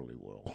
surely will.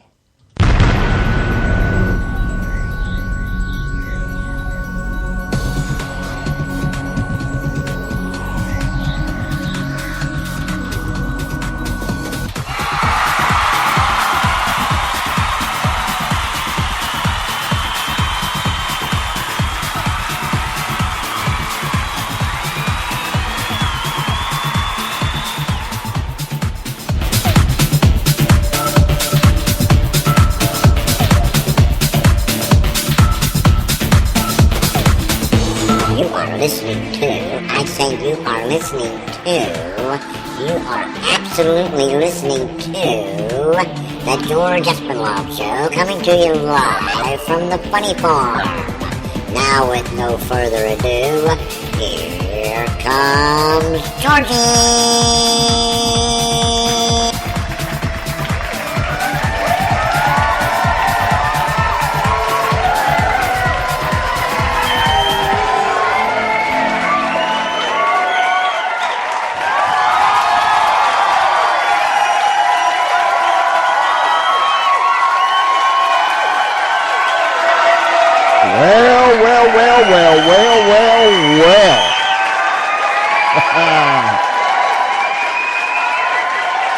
You are absolutely listening to the George Bawlz Show, coming to you live from the Funny Farm. Now, with no further ado, here comes Georgie! Well.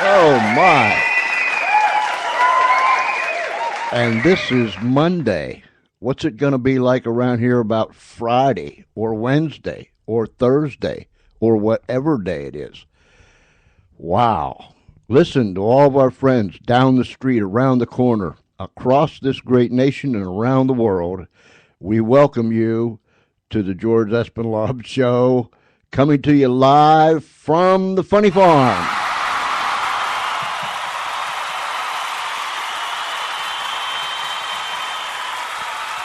Oh, my. And this is Monday. What's it going to be like around here about Friday or Wednesday or Thursday or whatever day it is? Wow. Listen to all of our friends down the street, around the corner, across this great nation and around the world. We welcome you to the George Bawlz Show, coming to you live from the Funny Farm.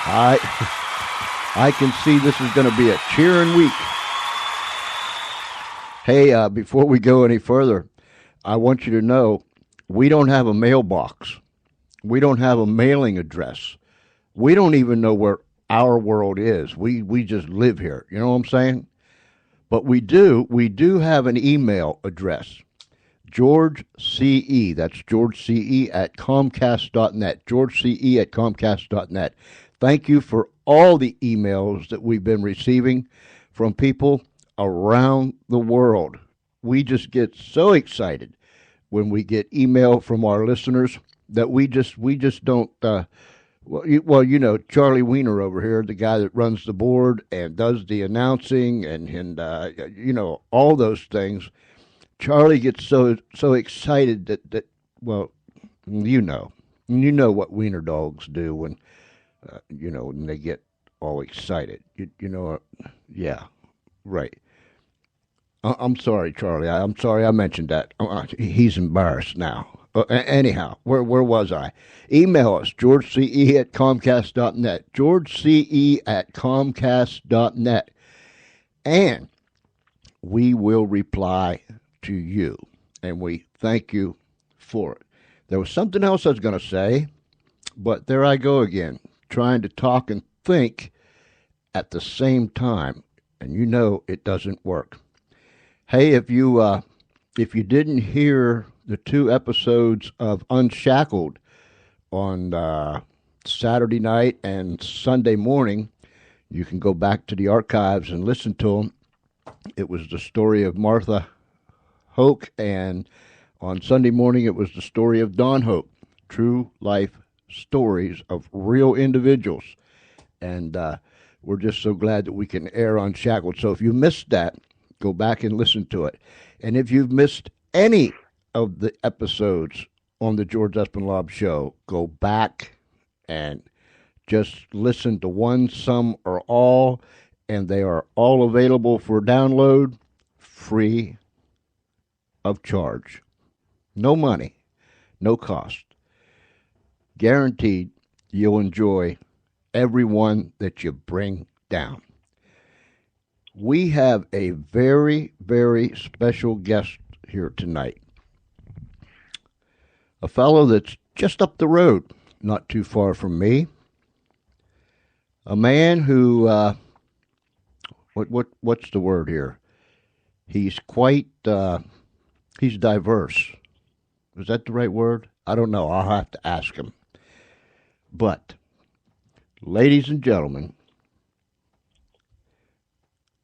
I can see this is going to be a cheering week. Hey, before we go any further, I want you to know we don't have a mailbox. We don't have a mailing address. We don't even know where our world is. We just live here. You know what I'm saying? But we do have an email address. George CE. That's George CE at Comcast.net. George CE at Comcast.net. Thank you for all the emails that we've been receiving from people around the world. We just get so excited when we get email from our listeners that we just don't Well, you know, Charlie Wiener over here, the guy that runs the board and does the announcing and you know, all those things. Charlie gets so excited that well, you know what Wiener dogs do when, you know, when they get all excited. You know, yeah, right. I'm sorry, Charlie. I'm sorry I mentioned that. He's embarrassed now. Anyhow, where was I? Email us, GeorgeCE at Comcast.net. GeorgeCE at Comcast.net. And we will reply to you. And we thank you for it. There was something else I was going to say, but there I go again, trying to talk and think at the same time. And you know it doesn't work. Hey, if you didn't hear the 2 episodes of Unshackled on Saturday night and Sunday morning, you can go back to the archives and listen to them. It was the story of Martha Hoke, and on Sunday morning it was the story of Don Hoke. True life stories of real individuals. And we're just so glad that we can air Unshackled. So if you missed that, go back and listen to it. And if you've missed any of the episodes on the George Bawlz Show, go back and just listen to one, some, or all, and they are all available for download, free of charge. No money, no cost. Guaranteed you'll enjoy every one that you bring down. We have a very, very special guest here tonight. A fellow that's just up the road, not too far from me. A man who, what's the word here? He's quite, he's diverse. Is that the right word? I don't know. I'll have to ask him. But, ladies and gentlemen,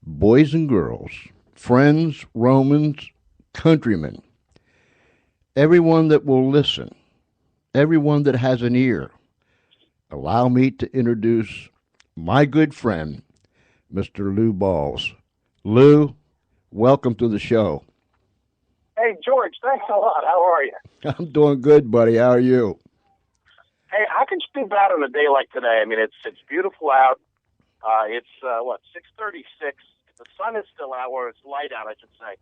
boys and girls, friends, Romans, countrymen, everyone that will listen, everyone that has an ear, allow me to introduce my good friend, Mr. Lou Bawlz. Lou, welcome to the show. Hey, George, thanks a lot. How are you? I'm doing good, buddy. How are you? Hey, how can you do bad on a day like today? I mean, it's beautiful out. It's 6:36. The sun is still out, or it's light out, I should say.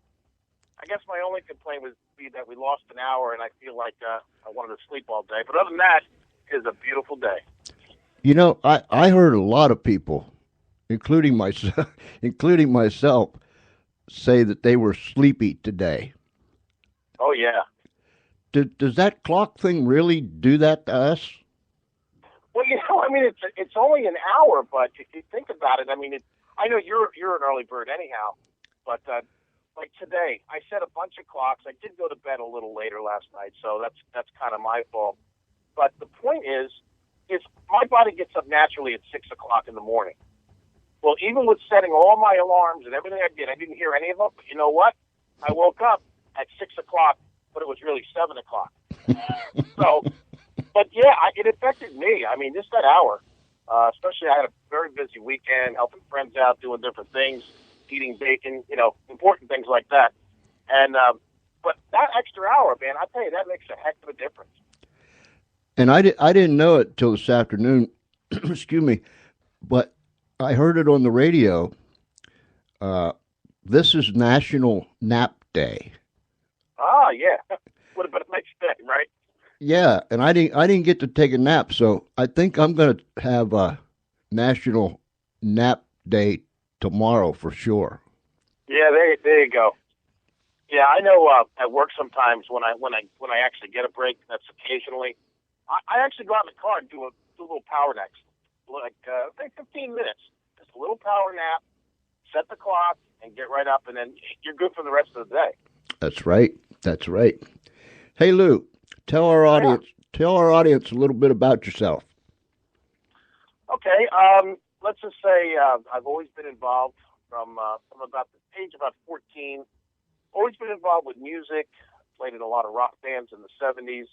I guess my only complaint would be that we lost an hour, and I feel like I wanted to sleep all day. But other than that, it's a beautiful day. You know, I heard a lot of people, including myself, say that they were sleepy today. Oh, yeah. Does that clock thing really do that to us? Well, I mean, it's only an hour, but if you think about it, I mean, I know you're an early bird anyhow, but like today, I set a bunch of clocks. I did go to bed a little later last night, so that's kind of my fault. But the point is my body gets up naturally at 6 o'clock in the morning. Well, even with setting all my alarms and everything I didn't hear any of them. But you know what? I woke up at 6 o'clock, but it was really 7 o'clock. So, but yeah, it affected me. I mean, just that hour, especially I had a very busy weekend, helping friends out, doing different things, eating bacon, important things like that. And, but that extra hour, man, I tell you, that makes a heck of a difference. And I didn't know it till this afternoon, excuse me, but I heard it on the radio. This is National Nap Day. Ah, yeah. Would have been a nice day, right? Yeah, and I didn't get to take a nap, so I think I'm going to have a National Nap Day tomorrow for sure. Yeah, there you go. Yeah, I know. At work sometimes when I actually get a break, that's occasionally. I actually go out in the car and do a little power nap, like I think 15 minutes. Just a little power nap, set the clock, and get right up, and then you're good for the rest of the day. That's right. That's right. Hey, Lou, tell our audience a little bit about yourself. Okay. Let's just say I've always been involved from about the age of about 14. Always been involved with music. Played in a lot of rock bands in the 70s.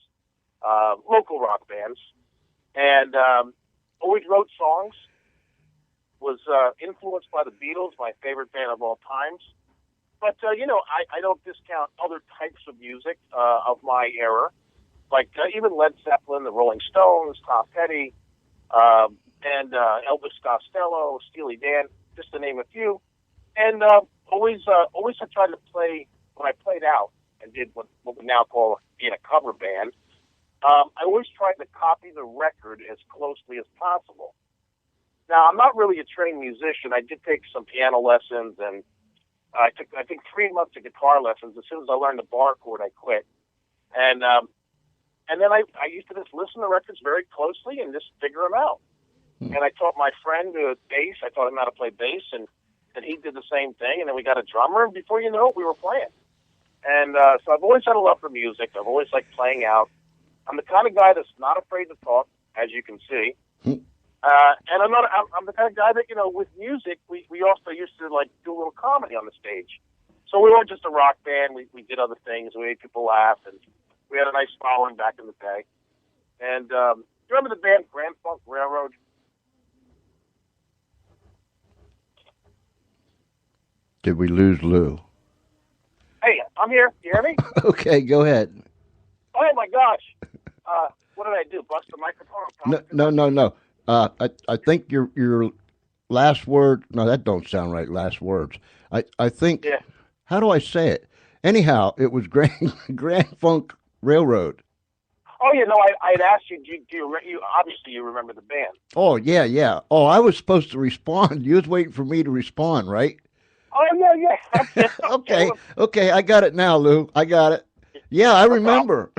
Local rock bands, and always wrote songs, was influenced by the Beatles, my favorite band of all times. But, I don't discount other types of music of my era, like even Led Zeppelin, the Rolling Stones, Tom Petty, and Elvis Costello, Steely Dan, just to name a few. And always I tried to play, when I played out and did what we now call being a cover band, I always tried to copy the record as closely as possible. Now, I'm not really a trained musician. I did take some piano lessons, and I took, I think, 3 months of guitar lessons. As soon as I learned the bar chord, I quit. And then I used to just listen to records very closely and just figure them out. And I taught my friend bass. I taught him how to play bass, and he did the same thing. And then we got a drummer, and before you know it, we were playing. And so I've always had a love for music. I've always liked playing out. I'm the kind of guy that's not afraid to talk, as you can see. And I'm the kind of guy that, with music, we also used to, do a little comedy on the stage. So we weren't just a rock band. We did other things. We made people laugh, and we had a nice following back in the day. And you remember the band Grand Funk Railroad? Did we lose Lou? Hey, I'm here. You hear me? Okay, go ahead. Oh, my gosh. What did I do? Bust the microphone? No. I think your last word. No, that don't sound right. Last words. I think. Yeah. How do I say it? Anyhow, it was Grand Funk Railroad. Oh yeah, no. I had asked you. Do you obviously you remember the band? Oh yeah. Oh, I was supposed to respond. You was waiting for me to respond, right? Oh yeah. Okay. I got it now, Lou. I got it. Yeah, I remember.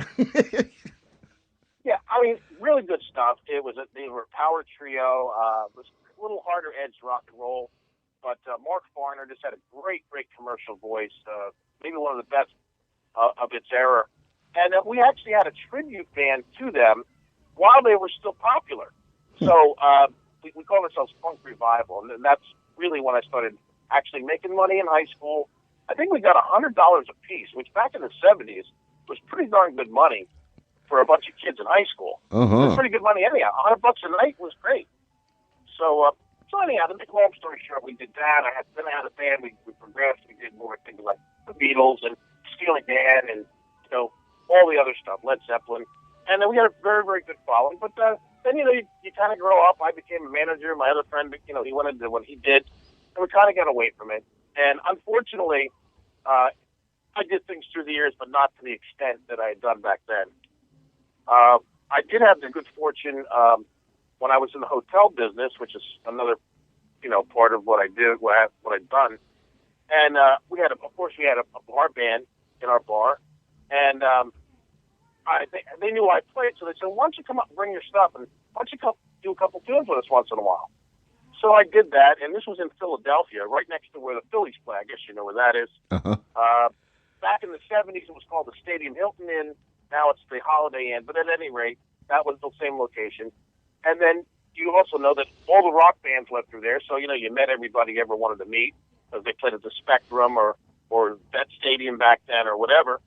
Yeah, I mean, really good stuff. They were a power trio. It was a little harder edge rock and roll, but Mark Farner just had a great commercial voice. Maybe one of the best of its era. And we actually had a tribute band to them while they were still popular. So we call ourselves Punk Revival, and that's really when I started actually making money in high school. I think we got $100 a piece, which back in the 70s was pretty darn good money for a bunch of kids in high school. It was pretty good money anyhow. $100 a night was great. So anyhow, to make a long story short, we did that. Then I had a band. We progressed. We did more things like the Beatles and Steely Dan and, all the other stuff, Led Zeppelin. And then we had a very, very good following. But then, you kind of grow up. I became a manager. My other friend, he went into what he did. And we kind of got away from it. And unfortunately, I did things through the years, but not to the extent that I had done back then. I did have the good fortune when I was in the hotel business, which is another, part of what I did, what I'd done. And we had a bar band in our bar, and they knew I played, so they said, "Why don't you come up and bring your stuff, and why don't you come do a couple tunes with us once in a while?" So I did that, and this was in Philadelphia, right next to where the Phillies play. I guess you know where that is. Back in the 70s, it was called the Stadium Hilton Inn. Now it's the Holiday Inn. But at any rate, that was the same location. And then you also know that all the rock bands went through there. So, you met everybody you ever wanted to meet because they played at the Spectrum or that stadium back then or whatever.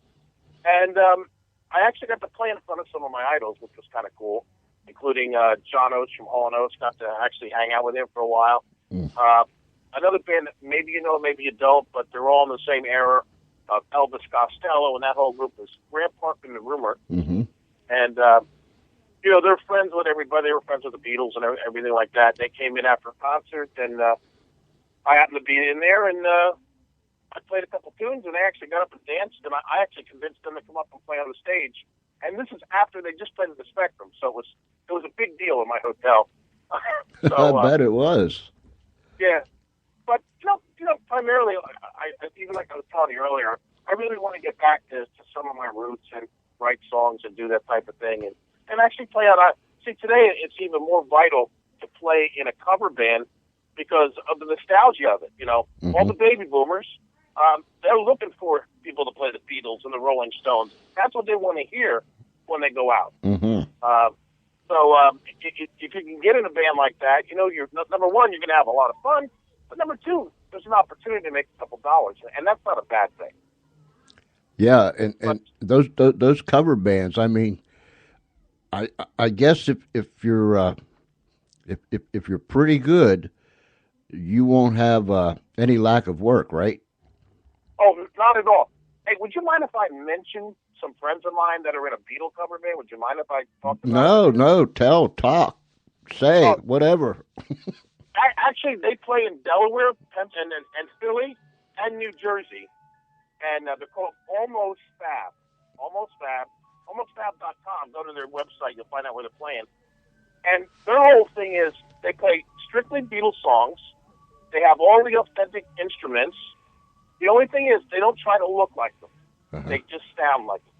And I actually got to play in front of some of my idols, which was kind of cool, including John Oates from Hall & Oates. Got to actually hang out with him for a while. Another band that maybe you know, maybe you don't, but they're all in the same era of Elvis Costello, and that whole group was Rampart and the Rumor. And, they're friends with everybody. They were friends with the Beatles and everything like that. They came in after a concert, and I happened to be in there, and I played a couple tunes, and they actually got up and danced, and I actually convinced them to come up and play on the stage. And this is after they just played at the Spectrum, so it was a big deal in my hotel. So, I bet it was. Yeah. But, primarily, I even like I was telling you earlier, I really want to get back to some of my roots and write songs and do that type of thing and actually play out. See, today it's even more vital to play in a cover band because of the nostalgia of it. All the baby boomers, they're looking for people to play the Beatles and the Rolling Stones. That's what they want to hear when they go out. So if you can get in a band like that, you're number one, you're going to have a lot of fun. But number two, there's an opportunity to make a couple dollars, and that's not a bad thing. Yeah, and those cover bands. I mean, I guess if you're if you're pretty good, you won't have any lack of work, right? Oh, not at all. Hey, would you mind if I mention some friends of mine that are in a Beatle cover band? Would you mind if I talked about it? No, talk, say, whatever. Actually, they play in Delaware and Philly and New Jersey, and they're called Almost Fab. AlmostFab.com. Go to their website. You'll find out where they're playing. And their whole thing is they play strictly Beatles songs. They have all the authentic instruments. The only thing is they don't try to look like them. They just sound like them.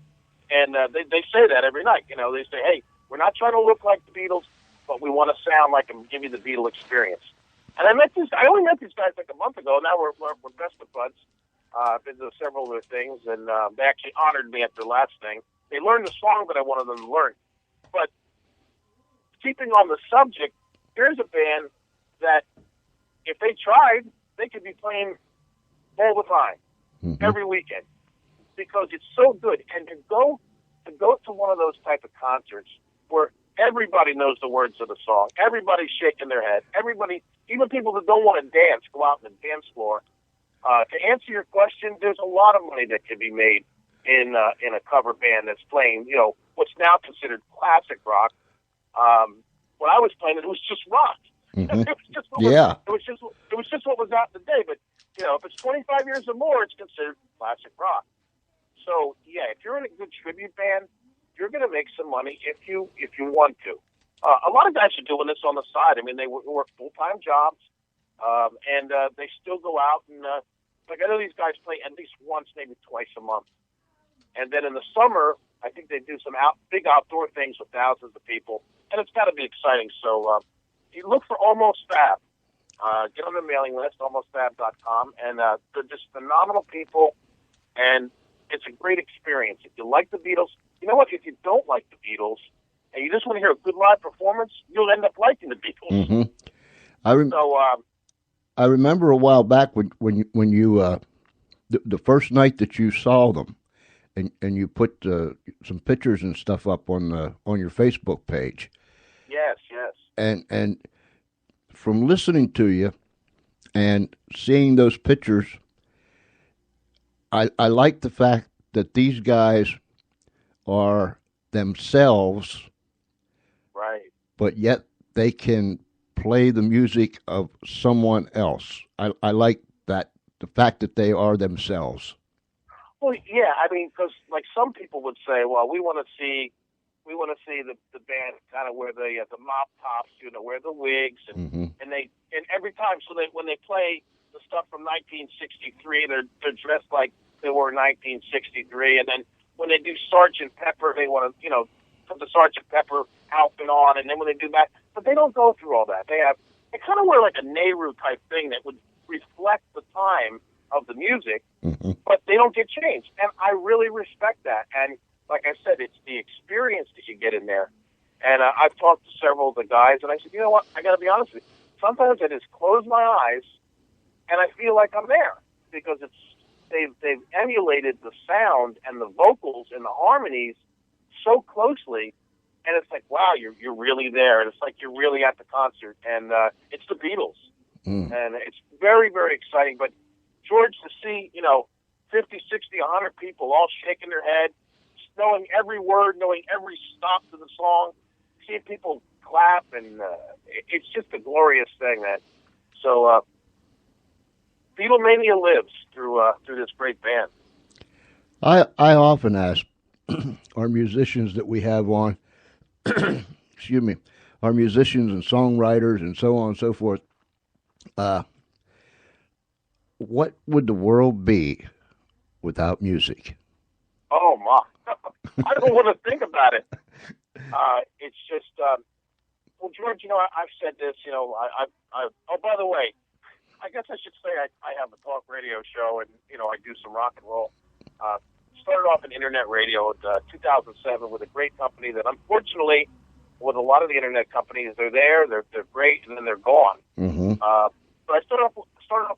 And they say that every night. They say, hey, we're not trying to look like the Beatles, but we want to sound like them, give you the Beatle experience. And I only met these guys like a month ago. Now we're best of buds. I've been to several of their things, and they actually honored me at their last thing. They learned the song that I wanted them to learn. But keeping on the subject, here's a band that if they tried, they could be playing all the time, every weekend, because it's so good. And to go to one of those type of concerts where everybody knows the words of the song, everybody's shaking their head, everybody, even people that don't want to dance, go out on the dance floor. To answer your question, there's a lot of money that can be made in a cover band that's playing, what's now considered classic rock. When I was playing it was just rock. It was just what was out today. But if it's 25 years or more, it's considered classic rock. So yeah, if you're in a good tribute band, you're going to make some money if you want to. A lot of guys are doing this on the side. I mean, they work full-time jobs, and they still go out and I know these guys play at least once, maybe twice a month. And then in the summer, I think they do some big outdoor things with thousands of people, and it's got to be exciting. So you look for Almost Fab. Get on their mailing list, almostfab.com, and they're just phenomenal people. And it's a great experience. If you like the Beatles, you know what? If you don't like the Beatles and you just want to hear a good live performance, you'll end up liking the Beatles. Mm-hmm. I remember a while back when you the first night that you saw them, and you put some pictures and stuff up on your Facebook page. Yes. And from listening to you and seeing those pictures, I like the fact that these guys are themselves, right? But yet they can play the music of someone else. I like that, the fact that they are themselves. Well, yeah, I mean, because like some people would say, well, we want to see the band kind of wear the mop tops, wear the wigs, and every time, so when they play the stuff from 1963, they're dressed like they were 1963, and then when they do Sergeant Pepper, they want to put the Sergeant Pepper outfit on, and then when they do that, but they don't go through all that. They kind of wear like a Nehru type thing that would reflect the time of the music, but they don't get changed, and I really respect that. And like I said, it's the experience that you get in there. And I've talked to several of the guys, and I said, you know what? I got to be honest with you. Sometimes I just close my eyes, and I feel like I'm there because they've emulated the sound and the vocals and the harmonies so closely, and it's like, wow, you're really there, and it's like you're really at the concert, and it's the Beatles, and it's very, very exciting. But George, to see 50, 60, 100 people all shaking their head, knowing every word, knowing every stop to the song, seeing people clap, and it's just a glorious thing, man. So Beatlemania lives through this great band. I often ask our musicians that we have on, excuse me, our musicians and songwriters and so on and so forth, what would the world be without music? Oh, my. I don't want to think about it. It's just, well, George, I've said this, oh, by the way, I guess I should say I have a talk radio show, and, I do some rock and roll. Started off in internet radio in 2007 with a great company that, unfortunately, with a lot of the internet companies, they're great, and then they're gone. Mm-hmm. But I started off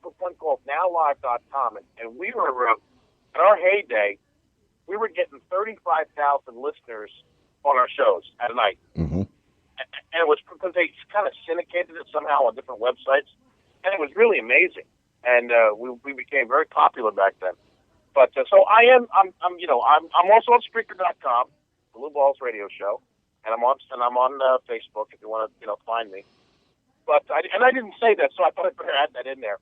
with one called NowLive.com, and we were, in our heyday, we were getting 35,000 listeners on our shows at a night. Mm-hmm. And it was because they kind of syndicated it somehow on different websites, and it was really amazing. And we became very popular back then. But so I'm also on Spreaker.com, the Lou Bawlz Radio Show, and I'm on Facebook if you want to find me. But I didn't say that, so I thought I'd better add that in there.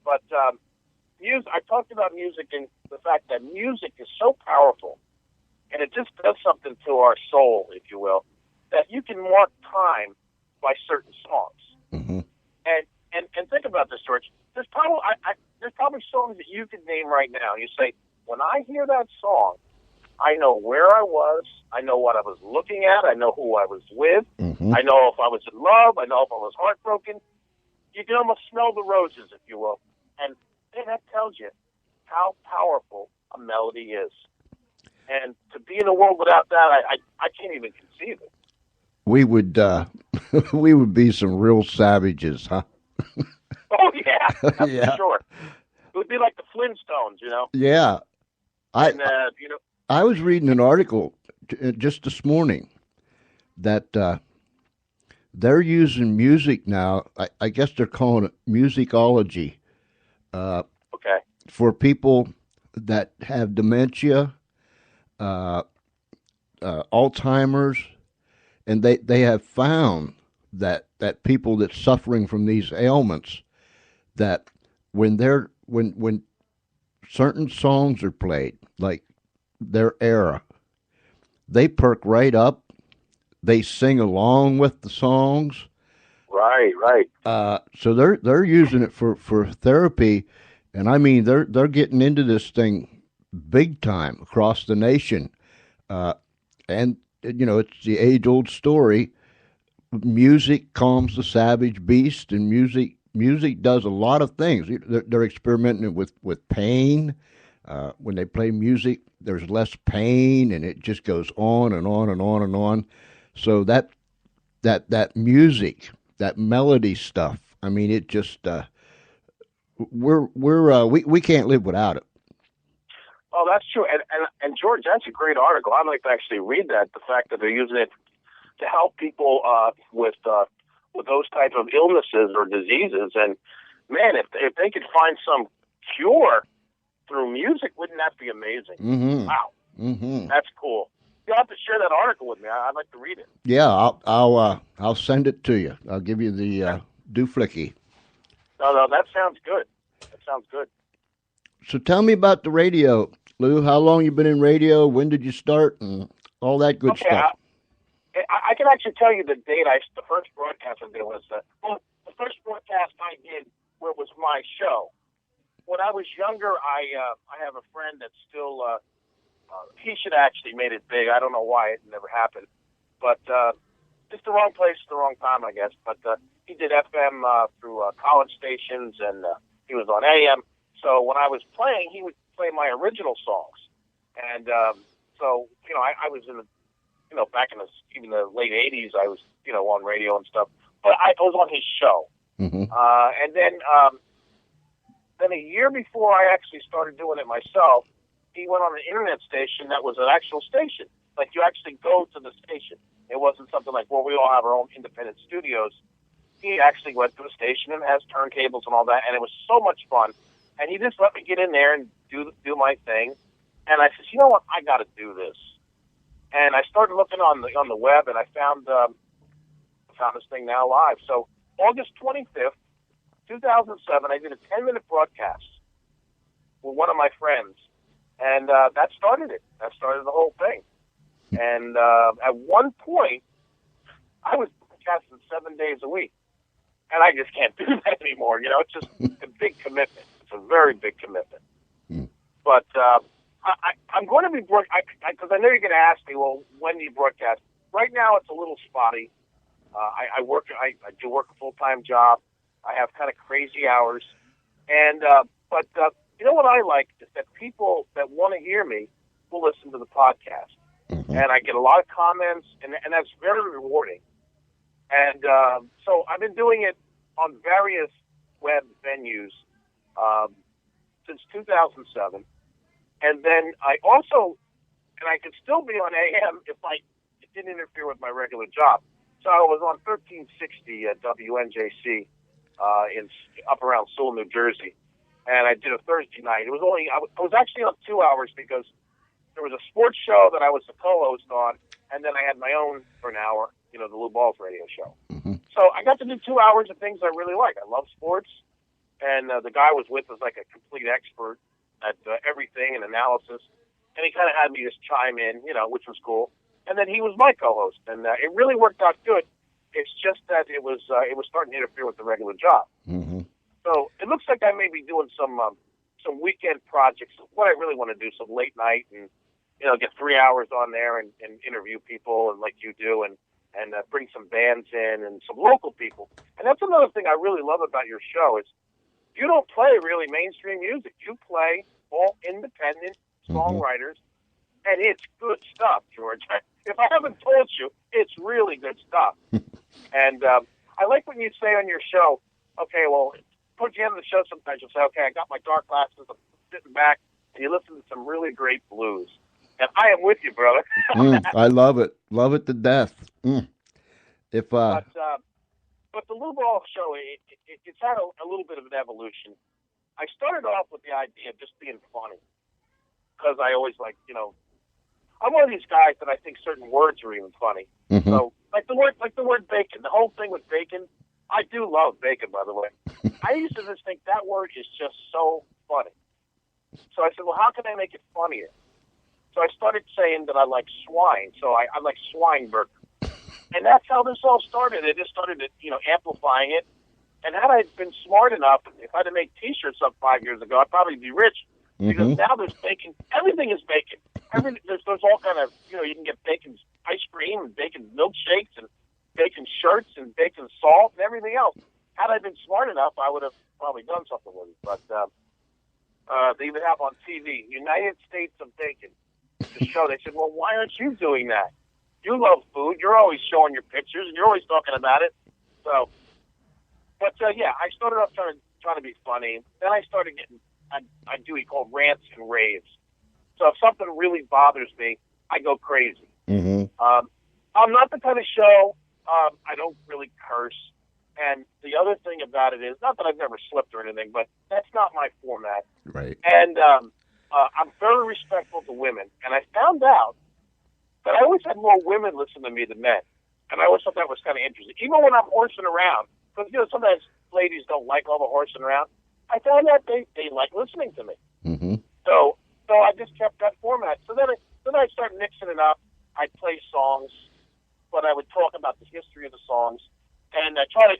But I talked about music and the fact that music is so powerful, and it just does something to our soul, if you will, that you can mark time by certain songs. Mm-hmm. And think about this, George. There's probably songs that you could name right now. You say, when I hear that song, I know where I was, I know what I was looking at, I know who I was with, mm-hmm. I know if I was in love, I know if I was heartbroken. You can almost smell the roses, if you will. And that tells you how powerful a melody is. And to be in a world without that, I can't even conceive it. We would we would be some real savages, huh? Oh yeah, that's yeah. for sure. It would be like the Flintstones, Yeah, I was reading an article just this morning that they're using music now. I guess they're calling it musicology. Okay. For people that have dementia, Alzheimer's, and they have found that people that's suffering from these ailments, that when certain songs are played, like their era, they perk right up. They sing along with the songs. Right. So they're using it for therapy, and I mean they're getting into this thing big time across the nation. And it's the age-old story. Music calms the savage beast, and music does a lot of things. They're experimenting with pain. When they play music, there's less pain, and it just goes on and on and on and on. So that music, that melody stuff, I mean, it just we can't live without it. Oh, that's true. And George, that's a great article. I'd like to actually read that. The fact that they're using it to help people with those type of illnesses or diseases. And man, if they could find some cure through music, wouldn't that be amazing? Mm-hmm. Wow, that's cool. You'll have to share that article with me. I'd like to read it. Yeah, I'll send it to you. I'll give you the duplicate. No, that sounds good. That sounds good. So tell me about the radio, Lou. How long you been in radio? When did you start? And all that good stuff. I can actually tell you the date. The first broadcast I did was the first broadcast I did where it was my show. When I was younger, I have a friend that's still. He should have actually made it big. I don't know why it never happened, but it's the wrong place, the wrong time, I guess. But he did FM through college stations, and he was on AM. So when I was playing, he would play my original songs, and so I was in the back in even the late '80s. I was on radio and stuff, but I was on his show, and then a year before I actually started doing it myself, he went on an internet station that was an actual station. Like you actually go to the station. It wasn't something like we all have our own independent studios. He actually went to a station and has turntables and all that, and it was so much fun. And he just let me get in there and do my thing. And I said, you know what? I got to do this. And I started looking on the web, and I found this thing now live. So August 25th, 2007, I did a 10-minute broadcast with one of my friends. And that started it. That started the whole thing. And at one point, I was broadcasting 7 days a week. And I just can't do that anymore. It's just a big commitment. It's a very big commitment. But I'm going to be because I know you're going to ask me, well, when do you broadcast? Right now, it's a little spotty. I do work a full-time job. I have kind of crazy hours. And but you know what I like is that people that want to hear me will listen to the podcast. And I get a lot of comments, and that's very rewarding. And so I've been doing it on various web venues since 2007. And then I could still be on AM if it didn't interfere with my regular job. So I was on 1360 at WNJC up around Sewell, New Jersey. And I did a Thursday night. It was I was actually on 2 hours because there was a sports show that I was the co-host on, and then I had my own for an hour, the Lou Bawlz Radio show. So I got to do 2 hours of things I really like. I love sports, and the guy I was with was like a complete expert at everything and analysis, and he kind of had me just chime in, which was cool. And then he was my co-host, and it really worked out good. It's just that it was starting to interfere with the regular job. So it looks like I may be doing some weekend projects. What I really want to do, some late night, and get 3 hours on there and interview people, and like you do, and bring some bands in and some local people. And that's another thing I really love about your show is you don't play really mainstream music. You play all independent songwriters, and it's good stuff, George. If I haven't told you, it's really good stuff. And I like when you say on your show, okay, well, towards the end of the show sometimes you'll say, okay, I got my dark glasses, I'm sitting back, and you listen to some really great blues. And I am with you, brother. I love it. Love it to death. But the Lou Bawlz show, it's had a little bit of an evolution. I started off with the idea of just being funny because I always I'm one of these guys that I think certain words are even funny. So like the word bacon, the whole thing with bacon, I do love bacon, by the way. I used to just think that word is just so funny. So I said, well, how can I make it funnier? So I started saying that I like swine. So I like swine burger. And that's how this all started. It just started, amplifying it. And had I been smart enough, if I'd have made T-shirts up 5 years ago, I'd probably be rich. Because now there's bacon. Everything is bacon. There's all kind of, you can get bacon ice cream and bacon milkshakes and bacon shirts and bacon salt and everything else. Had I been smart enough, I would have probably done something with it. But they even have on TV, United States of Bacon, the show. They said, well, why aren't you doing that? You love food. You're always showing your pictures, and you're always talking about it. So, but yeah, I started off trying to be funny. Then I started getting, I do what he called rants and raves. So if something really bothers me, I go crazy. Mm-hmm. I'm not the kind of show, I don't really curse. And the other thing about it is, not that I've never slipped or anything, but that's not my format. Right. And I'm very respectful to women. And I found out that I always had more women listen to me than men. And I always thought that was kind of interesting. Even when I'm horsing around, because, sometimes ladies don't like all the horsing around, I found out they like listening to me. Mm-hmm. So I just kept that format. So then I started mixing it up. I'd play songs, but I would talk about the history of the songs. And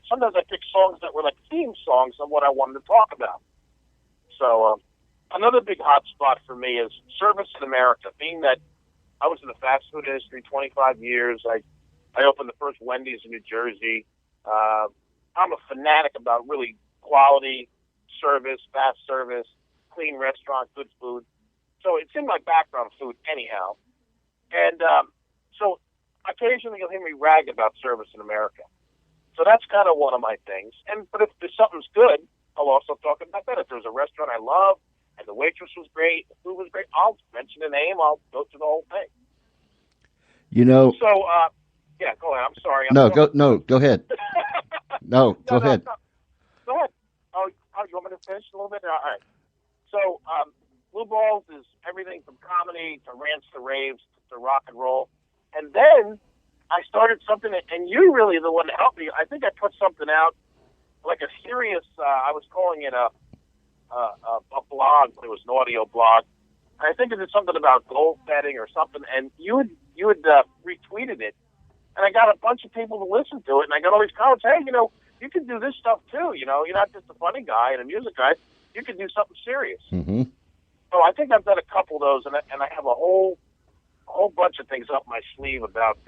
sometimes I pick songs that were like theme songs of what I wanted to talk about. So another big hot spot for me is service in America. Being that I was in the fast food industry 25 years, I opened the first Wendy's in New Jersey. I'm a fanatic about really quality service, fast service, clean restaurant, good food. So it's in my background, food, anyhow. And so occasionally you'll hear me rag about service in America. So that's kind of one of my things. But if something's good, I'll also talk about that. If there's a restaurant I love and the waitress was great, the food was great, I'll mention the name. I'll go through the whole thing. So, yeah, go ahead. I'm sorry. Go ahead. No, go ahead. No. Go ahead. Oh, you want me to finish a little bit? All right. So, Lou Bawlz is everything from comedy to rants to raves to rock and roll. And then I started something, and you really are the one to help me. I think I put something out, like a serious, I was calling it a blog, but it was an audio blog. And I think it did something about goal setting or something, and you had retweeted it. And I got a bunch of people to listen to it, and I got all these comments, hey, you can do this stuff too, you're not just a funny guy and a music guy, you can do something serious. Mm-hmm. So I think I've done a couple of those, and I have a whole bunch of things up my sleeve about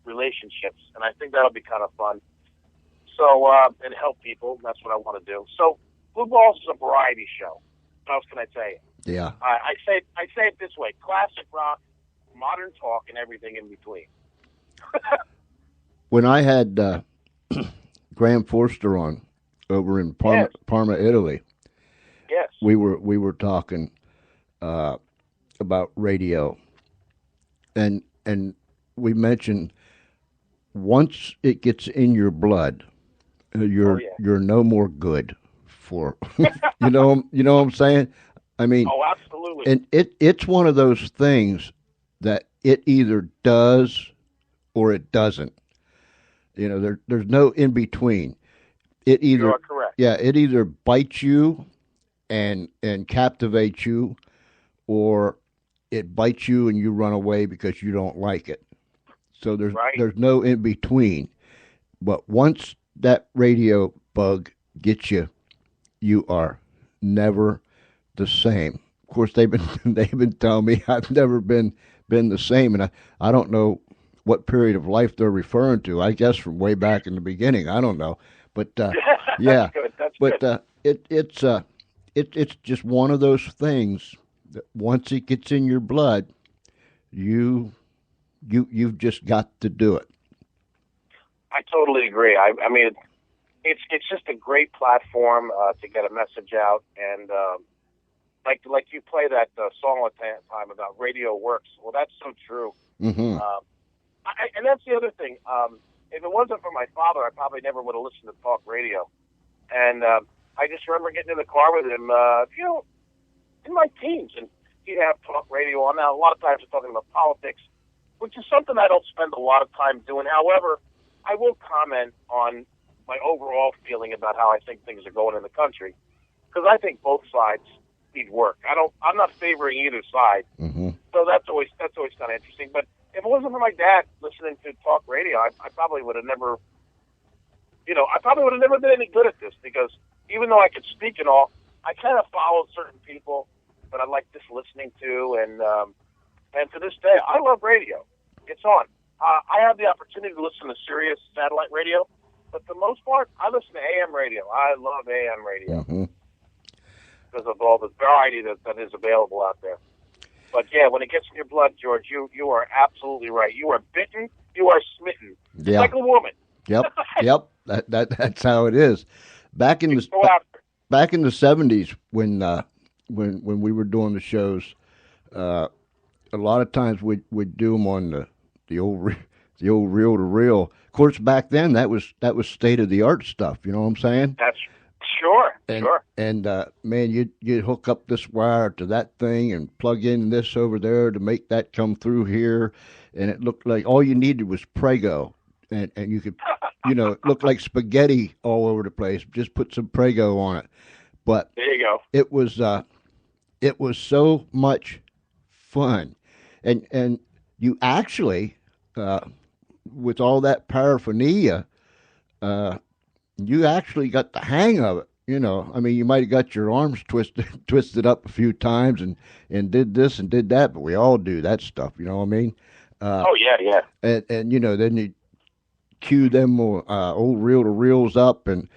relationships, and I think that'll be kind of fun. So, and help people, that's what I want to do. So, Lou Bawlz is a variety show. What else can I tell you? Yeah. I say it this way, classic rock, modern talk, and everything in between. When I had Graham Forster on over in Parma, Italy, yes, we were talking about radio, and we mentioned once it gets in your blood, you're no more good for you know what I'm saying? I mean, oh, absolutely. And it's one of those things that it either does or it doesn't. There's no in between. It either, you are correct. Yeah, it either bites you and captivates you, or it bites you and you run away because you don't like it. So there's no in between. But once that radio bug gets you, you are never the same. Of course, they've been telling me I've never been the same, and I don't know what period of life they're referring to. I guess from way back in the beginning. I don't know, but yeah. That's but good. It's just one of those things that once it gets in your blood, you've just got to do it. I totally agree. I mean, it's just a great platform to get a message out, and like you play that song all the time about radio works. Well, that's so true. Mm-hmm. And that's the other thing. If it wasn't for my father, I probably never would have listened to talk radio. And I just remember getting in the car with him, in my teens, and he'd have talk radio on. Now, a lot of times we're talking about politics, which is something I don't spend a lot of time doing. However, I will comment on my overall feeling about how I think things are going in the country, because I think both sides need work. I'm not favoring either side. Mm-hmm. So that's always kind of interesting. But if it wasn't for my dad listening to talk radio, I probably would have never, been any good at this, because even though I could speak and all, I kind of followed certain people that I like just listening to, and to this day, I love radio. It's on. I have the opportunity to listen to Sirius satellite radio, but for the most part, I listen to AM radio. I love AM radio. Mm-hmm. because of all the variety that is available out there. But yeah, when it gets in your blood, George, you are absolutely right. You are bitten, you are smitten. Yeah. Like a woman. Yep. That's how it is. Back in the 70s, when we were doing the shows, a lot of times we'd do them on the old reel to reel. Of course, back then that was state of the art stuff. You know what I'm saying? That's sure. And man, you'd hook up this wire to that thing and plug in this over there to make that come through here, and it looked like all you needed was Prego, and you could, it looked like spaghetti all over the place. Just put some Prego on it. But there you go. It was so much fun, and you actually, with all that paraphernalia, you actually got the hang of it. I mean, you might have got your arms twisted up a few times and did this and did that, but we all do that stuff. You know what I mean? Oh yeah. And then you cue them old reel to reels up, and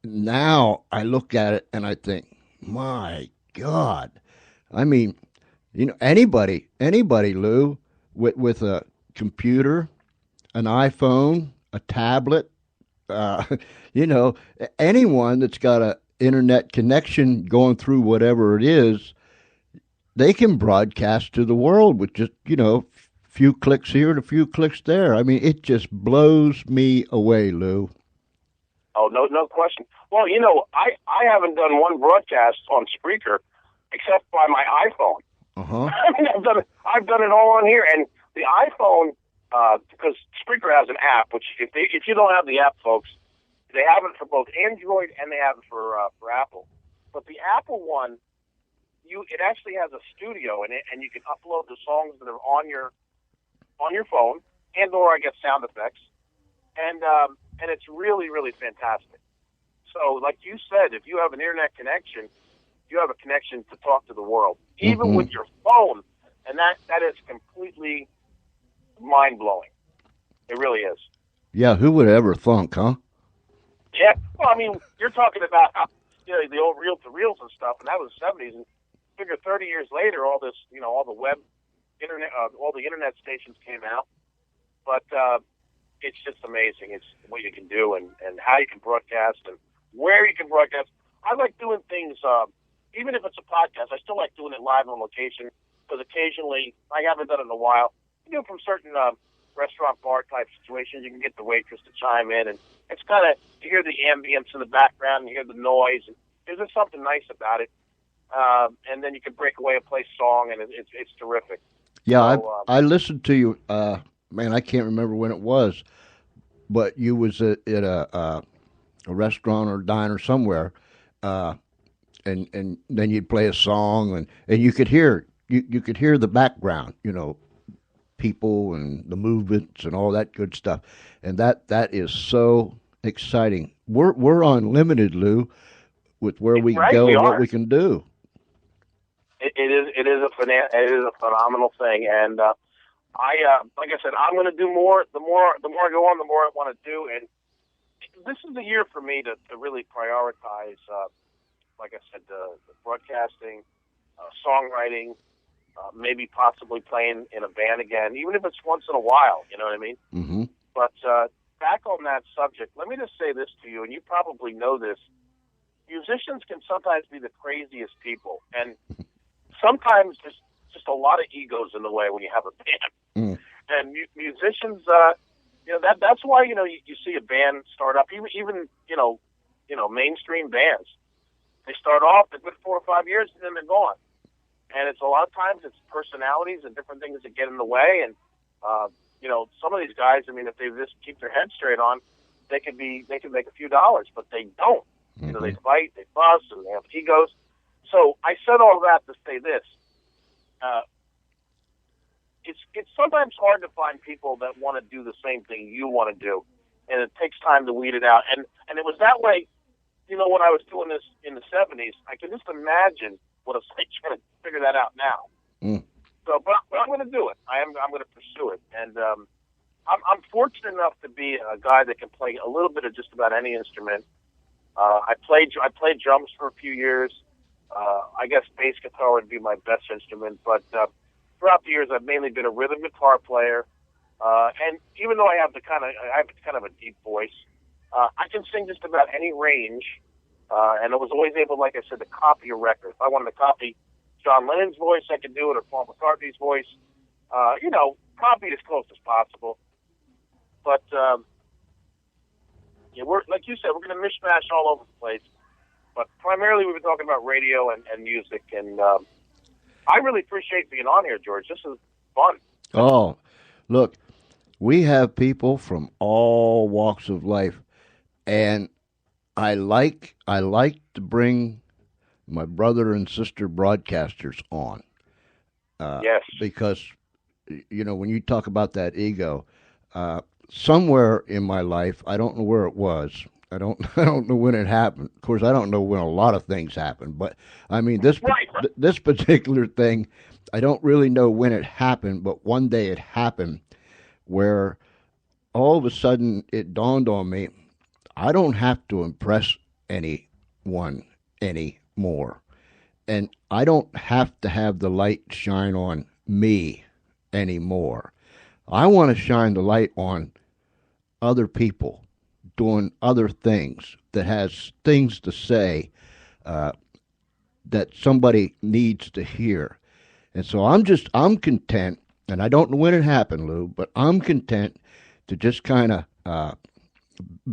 now I look at it and I think, my God, I mean, anybody, Lou, with a computer, an iPhone, a tablet, anyone that's got an internet connection going through whatever it is, they can broadcast to the world with just, few clicks here and a few clicks there. I mean, it just blows me away, Lou. Oh, no question. Well, I haven't done one broadcast on Spreaker except by my iPhone. Uh-huh. I mean, I've done it all on here, and the iPhone, because Spreaker has an app, which if you don't have the app, folks, they have it for both Android and they have it for Apple. But the Apple one, it actually has a studio in it, and you can upload the songs that are on your phone, and/or I guess sound effects, and it's really, really fantastic. So, like you said, if you have an internet connection, you have a connection to talk to the world, even with your phone, and that is completely mind-blowing. It really is. Yeah, who would ever thunk, huh? Yeah, well, I mean, you're talking about the old reel-to-reels and stuff, and that was the 70s, and figure 30 years later, all this, all the web internet, all the internet stations came out, but it's just amazing. It's what you can do and how you can broadcast and where you can broadcast. I like doing things, even if it's a podcast, I still like doing it live on location, because occasionally, I haven't done it in a while, from certain restaurant bar type situations, you can get the waitress to chime in, and it's kind of, you hear the ambience in the background, and you hear the noise, and there's just something nice about it. And then you can break away and play song, and it's terrific. Yeah, so, I listened to you, man, I can't remember when it was, but you was at a restaurant or diner somewhere, and then you'd play a song, and you could hear the background, people and the movements and all that good stuff, and that is so exciting. We're unlimited, Lou, with where we go and what we can do. It is a phenomenal thing, and like I said, I'm going to do more. The more I go on, the more I want to do, and this is the year for me to really prioritize. Like I said, the broadcasting, songwriting. Maybe possibly playing in a band again, even if it's once in a while, you know what I mean? Mm-hmm. But back on that subject, let me just say this to you, and you probably know this. Musicians can sometimes be the craziest people, and sometimes there's just a lot of egos in the way when you have a band. And musicians, that's why, you see a band start up, even mainstream bands. They start off, they're good 4 or 5 years, and then they're gone. And it's a lot of times it's personalities and different things that get in the way. And, some of these guys, I mean, if they just keep their head straight on, they can make a few dollars, but they don't. Mm-hmm. They fight, they fuss, and they have egos. So I said all that to say this. It's sometimes hard to find people that want to do the same thing you want to do. And it takes time to weed it out. And it was that way, when I was doing this in the 70s, I can just imagine what it's like trying to figure that out now. So, but I'm going to do it. I'm going to pursue it, and I'm fortunate enough to be a guy that can play a little bit of just about any instrument, I played drums for a few years. I guess bass guitar would be my best instrument, but throughout the years, I've mainly been a rhythm guitar player. And even though I have kind of a deep voice, I can sing just about any range. And I was always able, like I said, to copy a record. If I wanted to copy John Lennon's voice, I could do it, or Paul McCartney's voice. Copy it as close as possible. But we're, like you said, we're going to mishmash all over the place. But primarily, we've been talking about radio and music, and I really appreciate being on here, George. This is fun. Oh, look, we have people from all walks of life, and I like to bring my brother and sister broadcasters on. Yes, because when you talk about that ego, somewhere in my life, I don't know where it was. I don't know when it happened. Of course, I don't know when a lot of things happen. But I mean, this particular thing, I don't really know when it happened. But one day it happened, where all of a sudden it dawned on me, I don't have to impress anyone anymore, and I don't have to have the light shine on me anymore. I want to shine the light on other people doing other things that has things to say that somebody needs to hear. And so I'm content, and I don't know when it happened, Lou, but I'm content to just kind of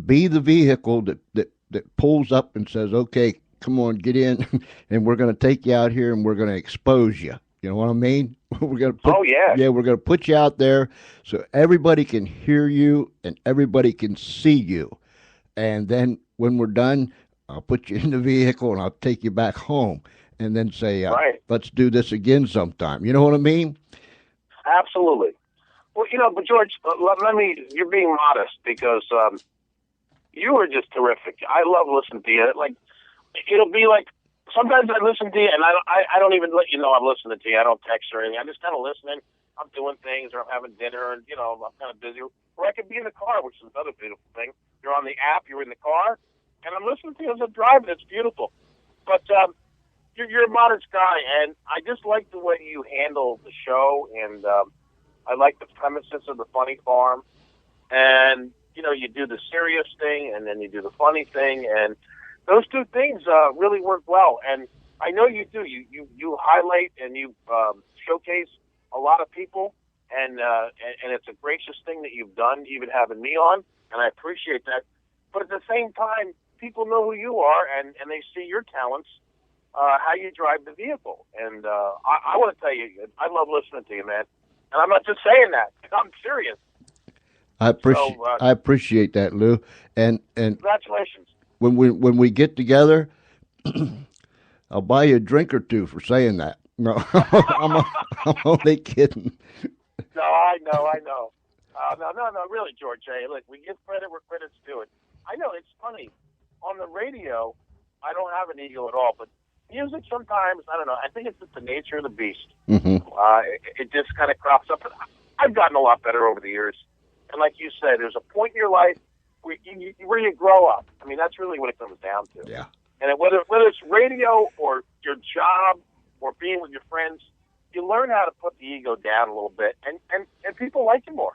be the vehicle that pulls up and says, okay, come on, get in, and we're going to take you out here and we're going to expose you. You know what I mean? We're going to we're going to put you out there so everybody can hear you and everybody can see you. And then when we're done, I'll put you in the vehicle and I'll take you back home and then say, let's do this again sometime. You know what I mean? Absolutely. Well, but George, you're being modest because you are just terrific. I love listening to you. Like, it'll be like, sometimes I listen to you and I don't even let you know I'm listening to you. I don't text or anything. I'm just kind of listening. I'm doing things, or I'm having dinner, and I'm kind of busy. Or I could be in the car, which is another beautiful thing. You're on the app, you're in the car, and I'm listening to you as I'm driving. It's beautiful. But you're a modest guy, and I just like the way you handle the show, and I like the premises of the funny farm. And you do the serious thing, and then you do the funny thing, and those two things really work well. And I know you do. You highlight and you showcase a lot of people, and it's a gracious thing that you've done, even having me on, and I appreciate that. But at the same time, people know who you are, and they see your talents, how you drive the vehicle. And I want to tell you, I love listening to you, man. And I'm not just saying that. I'm serious. I appreciate that, Lou. And congratulations. When we get together, I'll buy you a drink or two for saying that. No, I'm only kidding. No, I know. No, really, George. Hey, look, we give credit where credit's due. I know, it's funny. On the radio, I don't have an ego at all, but music sometimes, I don't know, I think it's just the nature of the beast. Mm-hmm. It just kind of crops up. I've gotten a lot better over the years. And like you said, there's a point in your life where you grow up. I mean, that's really what it comes down to. Yeah. And whether it's radio or your job or being with your friends, you learn how to put the ego down a little bit, and people like you more.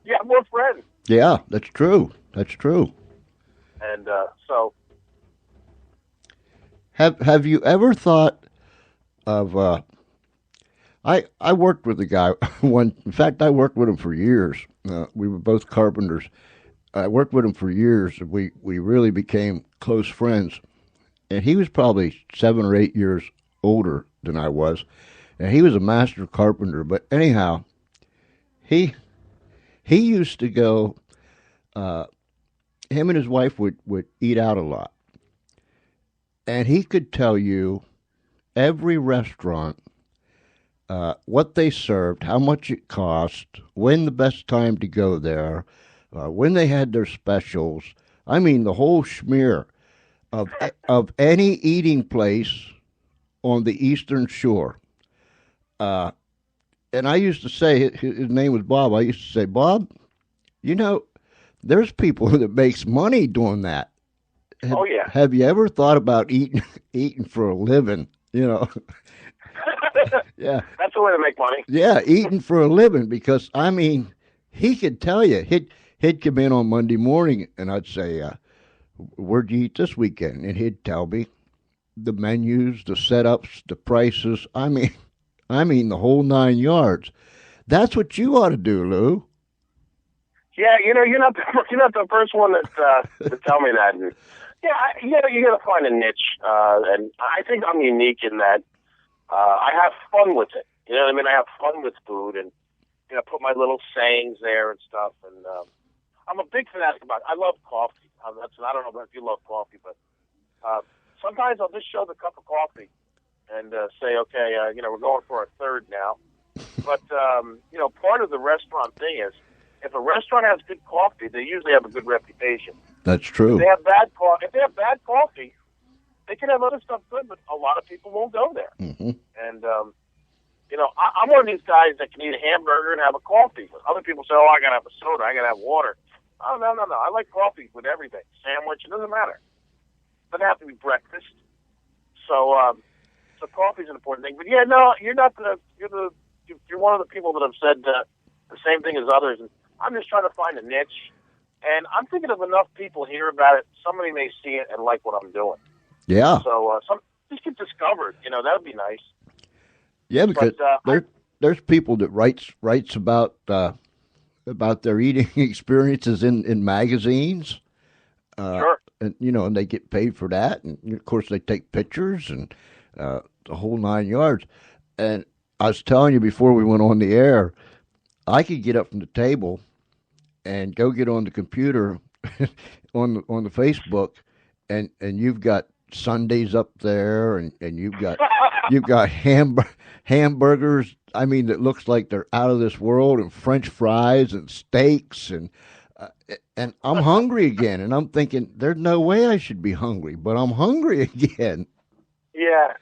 You have more friends. Yeah, that's true. That's true. And so, have you ever thought of? I worked with a guy one. In fact, I worked with him for years. We were both carpenters. I worked with him for years. We really became close friends, and he was probably 7 or 8 years older than I was, and he was a master carpenter. But anyhow, he used to go. Him and his wife would eat out a lot, and he could tell you every restaurant, what they served, how much it cost, when the best time to go there, when they had their specials. I mean, the whole schmear of any eating place on the Eastern Shore. And I used to say, his name was Bob, I used to say, Bob, there's people that makes money doing that. Oh, yeah. Have you ever thought about eating for a living? You know. Yeah. That's the way to make money. Yeah, eating for a living, because I mean, he could tell you. He'd come in on Monday morning, and I'd say, "Where'd you eat this weekend?" And he'd tell me the menus, the setups, the prices. I mean the whole 9 yards. That's what you ought to do, Lou. Yeah, you're not the first one to tell me that. And, yeah, you got to find a niche, and I think I'm unique in that I have fun with it. You know what I mean? I have fun with food, and put my little sayings there and stuff. And I'm a big fanatic about it. I love coffee. I don't know if you love coffee, but sometimes I'll just show the cup of coffee and say, okay, we're going for a third now. But part of the restaurant thing is, if a restaurant has good coffee, they usually have a good reputation. That's true. If they have bad coffee, they can have other stuff good, but a lot of people won't go there. Mm-hmm. And I'm one of these guys that can eat a hamburger and have a coffee. Other people say, "Oh, I gotta have a soda, I gotta have water." Oh, no. I like coffee with everything. Sandwich, it doesn't matter. It doesn't have to be breakfast. So coffee's an important thing. But yeah, no, you're one of the people that have said the same thing as others. And I'm just trying to find a niche, and I'm thinking of enough people hear about it. Somebody may see it and like what I'm doing. Yeah. So just get discovered. That would be nice. Yeah, because there's people that writes about their eating experiences in magazines. Sure. And and they get paid for that, and of course they take pictures and the whole 9 yards. And I was telling you before we went on the air, I could get up from the table and go get on the computer on the Facebook, and you've got Sundays up there, and you've got hamburgers. I mean, that looks like they're out of this world, and French fries and steaks, and I'm hungry again, and I'm thinking there's no way I should be hungry, but I'm hungry again. Yeah,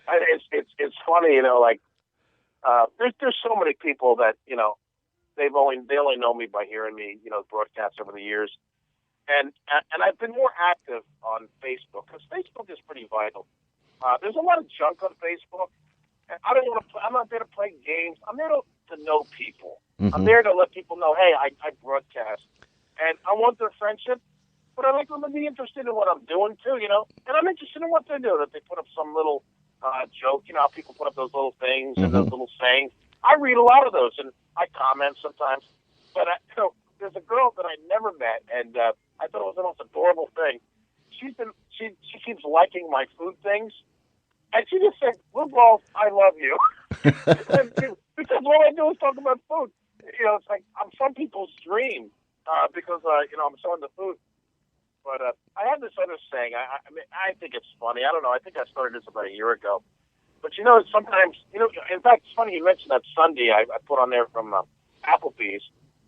it's funny, there's so many people that they only know me by hearing me broadcast over the years. And I've been more active on Facebook, because Facebook is pretty vital. There's a lot of junk on Facebook. And I'm not there to play games. I'm there to know people. Mm-hmm. I'm there to let people know, hey, I broadcast. And I want their friendship, but I like them to be interested in what I'm doing too, And I'm interested in what they're doing. If they put up some little joke, how people put up those little things and those little sayings. I read a lot of those, and I comment sometimes. But there's a girl that I never met, and I thought it was the most adorable thing. She keeps liking my food things, and she just said, "Lou Bawlz, I love you," because all I do is talk about food. It's like I'm some people's dream because I'm so into food. But I have this other saying. I think it's funny. I don't know. I think I started this about a year ago. But sometimes in fact, it's funny you mentioned that Sunday I put on there from Applebee's.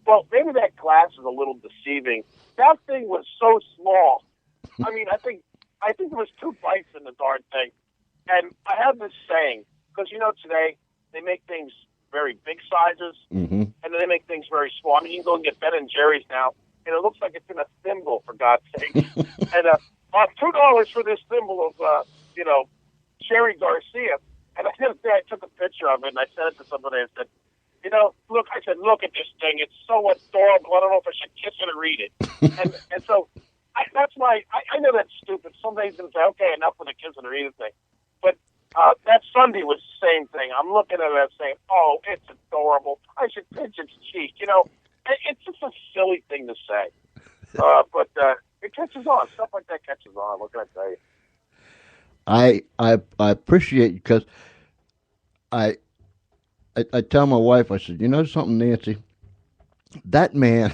Well, maybe that glass is a little deceiving. That thing was so small. I mean, I think there was 2 bites in the darn thing. And I have this saying, because today they make things very big sizes, and then they make things very small. I mean, you can go and get Ben and Jerry's now, and it looks like it's in a thimble, for God's sake. And $2 for this thimble of Sherry Garcia. And I took a picture of it, and I sent it to somebody and said, look at this thing. It's so adorable. I don't know if I should kiss it or read it. and so I know that's stupid. Somebody's going to say, okay, enough with the kiss it or read it thing. But that Sunday was the same thing. I'm looking at it saying, oh, it's adorable. I should pinch its cheek. It's just a silly thing to say. But it catches on. Stuff like that catches on. What can I tell you? I appreciate you, because I tell my wife, I said, something, Nancy, that man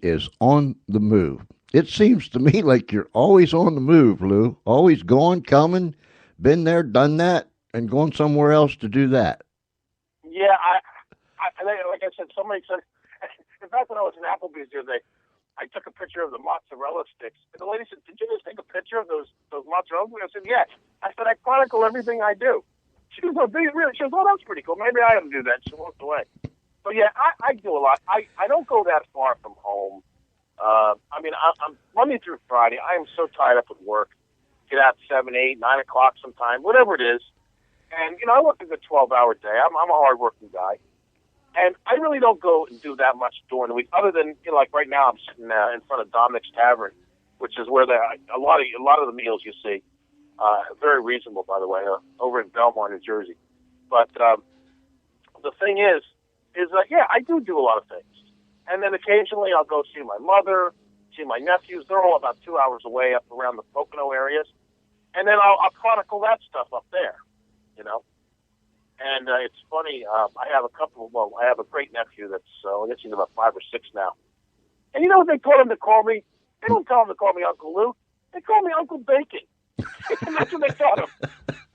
is on the move. It seems to me like you're always on the move, Lou. Always going, coming, been there, done that, and going somewhere else to do that. Yeah, like I said, somebody said, in fact, when I was in Applebee's the other day, I took a picture of the mozzarella sticks. And the lady said, did you just take a picture of those mozzarella sticks? I said, yeah. I said, I chronicle everything I do. She goes, oh, really? She goes, oh, that's pretty cool. Maybe I ought to do that. She walked away. So, yeah, I do a lot. I don't go that far from home. I mean, I'm Monday through Friday. I am so tied up with work. Get out 7, 8, 9 o'clock sometime, whatever it is. And, I work a good 12-hour day. I'm a hard-working guy. And I really don't go and do that much during the week, other than, like right now I'm sitting in front of Dominic's Tavern, which is where a lot of the meals you see, very reasonable, by the way, over in Belmar, New Jersey. But the thing is yeah, I do a lot of things. And then occasionally I'll go see my mother, see my nephews. They're all about 2 hours away up around the Pocono areas. And then I'll chronicle that stuff up there, And it's funny, I have a great nephew that's, I guess he's about 5 or 6 now. And you know what they told him to call me? They don't tell him to call me Uncle Lou. They call me Uncle Bacon. And that's what they taught him.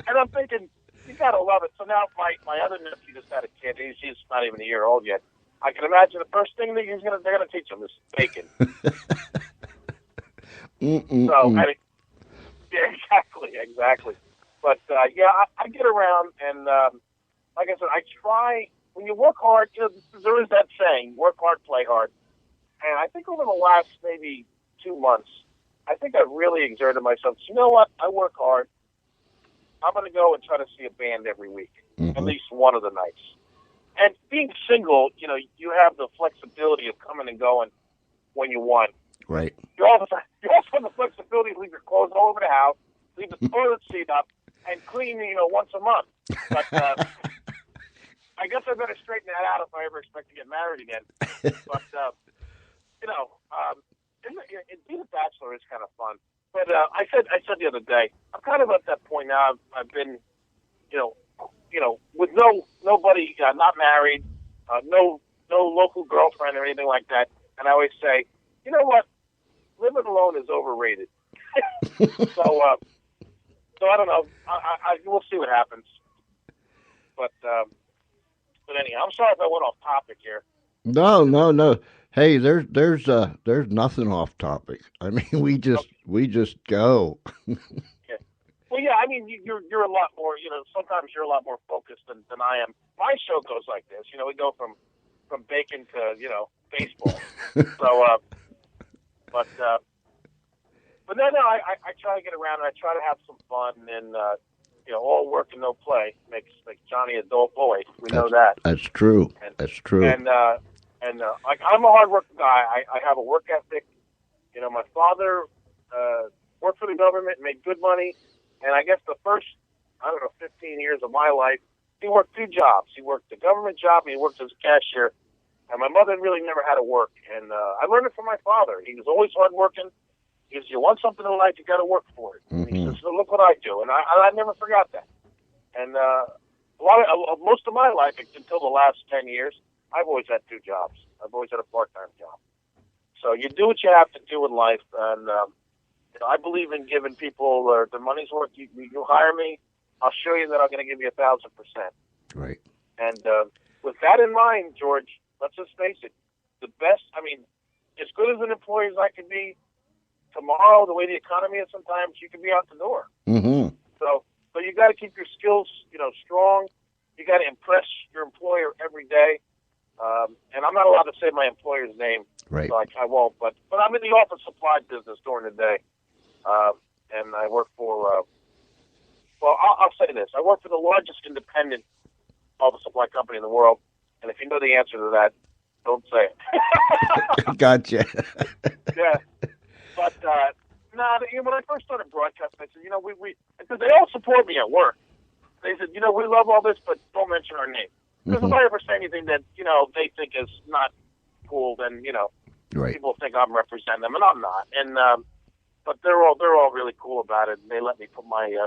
And I'm thinking, you got to love it. So now my other nephew just had a kid. He's not even a year old yet. I can imagine the first thing that they're going to teach him is bacon. Yeah, exactly. But, I get around and, like I said, I try, when you work hard, there is that saying, work hard, play hard. And I think over the last maybe 2 months, I think I've really exerted myself. So you know what? I work hard. I'm going to go and try to see a band every week, at least one of the nights. And being single, you have the flexibility of coming and going when you want. Right. You also have the flexibility to leave your clothes all over the house, leave the toilet seat up, and clean, once a month. But I guess I better straighten that out if I ever expect to get married again. But, being a bachelor is kind of fun. But I said the other day, I'm kind of at that point now. I've been, with nobody, not married, no local girlfriend or anything like that. And I always say, you know what? Living alone is overrated. So I don't know. We'll see what happens. But anyhow, I'm sorry if I went off topic here. No. Hey, there's nothing off topic. I mean, we just go. Yeah. Well, yeah. I mean, you're a lot more. Sometimes you're a lot more focused than I am. My show goes like this. We go from bacon to baseball. So, but no. I try to get around and I try to have some fun and all work and no play makes Johnny a dull boy. We know that. That's true. That's true. And I'm a hard-working guy. I have a work ethic. My father worked for the government, made good money, and I guess the first, 15 years of my life, he worked 2 jobs. He worked a government job, and he worked as a cashier. And my mother really never had to work. And I learned it from my father. He was always hard-working. He says, you want something in life, you got to work for it. Mm-hmm. He says, so look what I do. And I never forgot that. And most of my life, until the last 10 years, I've always had 2 jobs. I've always had a part-time job. So you do what you have to do in life, and I believe in giving people their money's worth. You hire me, I'll show you that I'm going to give you 1,000%. Right. And with that in mind, George, let's just face it, the best, as good as an employee as I can be, tomorrow, the way the economy is sometimes, you can be out the door. Mm-hmm. So you got to keep your skills, strong. You got to impress your employer every day. And I'm not allowed to say my employer's name, right? So I won't. But I'm in the office supply business during the day, and I work for. I'll say this: I work for the largest independent office supply company in the world. And if you know the answer to that, don't say it. Gotcha. Yeah, but when I first started broadcasting, I said, we because they all support me at work. They said, we love all this, but don't mention our name. Because if I ever say anything that, they think is not cool, then, right. People think I'm representing them, and I'm not. And but they're all really cool about it, and they let me put my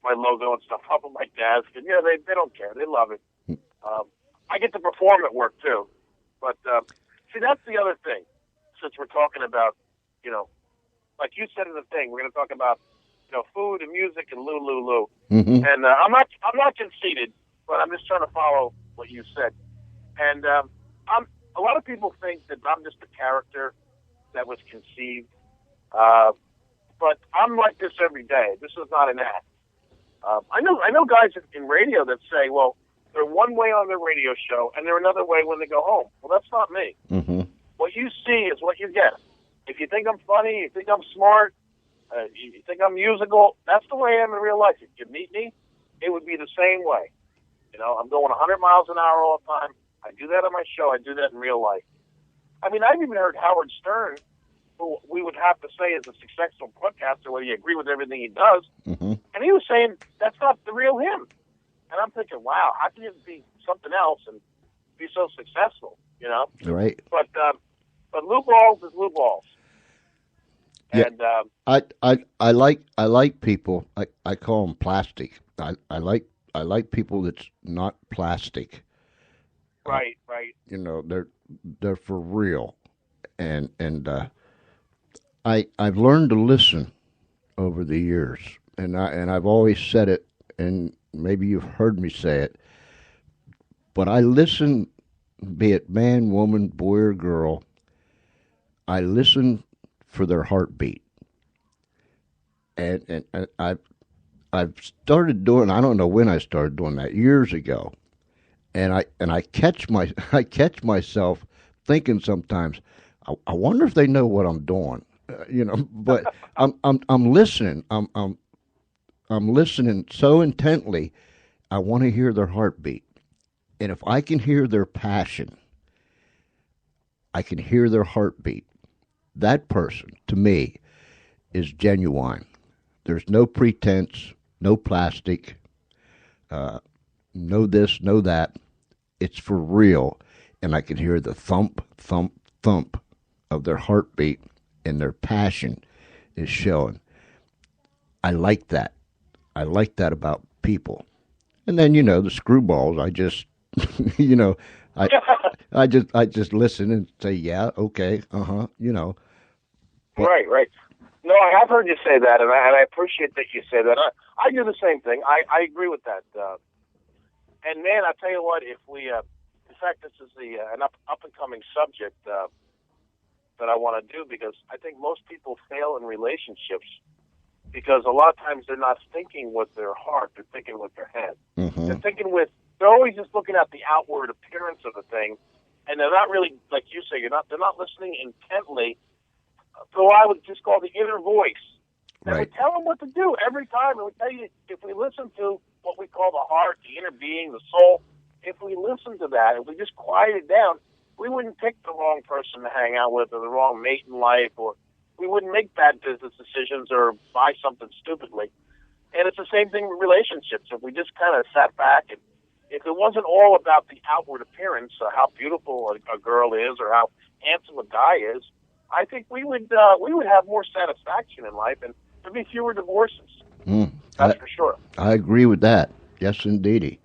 logo and stuff up on my desk. And, they don't care. They love it. I get to perform at work, too. But, see, that's the other thing, since we're talking about, like you said in the thing, we're going to talk about, food and music and Lou. Mm-hmm. And I'm not conceited, but I'm just trying to follow what you said. And a lot of people think that I'm just a character that was conceived. But I'm like this every day. This is not an act. I know guys in radio that say, well, they're one way on their radio show and they're another way when they go home. Well, that's not me. Mm-hmm. What you see is what you get. If you think I'm funny, you think I'm smart, you think I'm musical, that's the way I am in real life. If you meet me, it would be the same way. You know, I'm going 100 miles an hour all the time. I do that on my show. I do that in real life. I mean, I've even heard Howard Stern, who we would have to say is a successful podcaster, whether you agree with everything he does, and he was saying that's not the real him. And I'm thinking, wow, how can you be something else and be so successful? You know, Right. But Lou Bawlz is Lou Bawlz. Yeah. And I like people. I call them plastic. I like people that's not plastic. right. You know, they're for real, and I've learned to listen over the years, and I've always said it, and maybe you've heard me say it, but I listen, be it man, woman, boy, or girl. I listen for their heartbeat, and I've started doing. I don't know when I started doing that, years ago. And I catch myself thinking sometimes, I wonder if they know what I'm doing, you know. But I'm listening. I'm listening so intently. I want to hear their heartbeat, and if I can hear their passion, I can hear their heartbeat. That person, to me, is genuine. There's no pretense, no plastic, no this, no that. It's for real, and I can hear the thump, thump, thump of their heartbeat, and their passion is showing. I like that. I like that about people. And then, you know, the screwballs, I just, you know, I just listen and say, yeah, okay, you know. But, right. No, I have heard you say that, and I appreciate that you say that. I do the same thing. I agree with that. And man, I tell you what, if we, in fact, this is an up and coming subject that I want to do, because I think most people fail in relationships because a lot of times they're not thinking with their heart; they're thinking with their head. They're always just looking at the outward appearance of the thing, and they're not really, like you say, they're not listening intently. So I would just call the inner voice. And Right. we tell them what to do every time. And we tell you, if we listen to what we call the heart, the inner being, the soul, if we listen to that, if we just quiet it down, we wouldn't pick the wrong person to hang out with or the wrong mate in life, or we wouldn't make bad business decisions or buy something stupidly. And it's the same thing with relationships. If we just kind of sat back, and if it wasn't all about the outward appearance, how beautiful a girl is or how handsome a guy is, I think we would have more satisfaction in life, and there'd be fewer divorces. That's for sure. I agree with that. Yes, indeedy.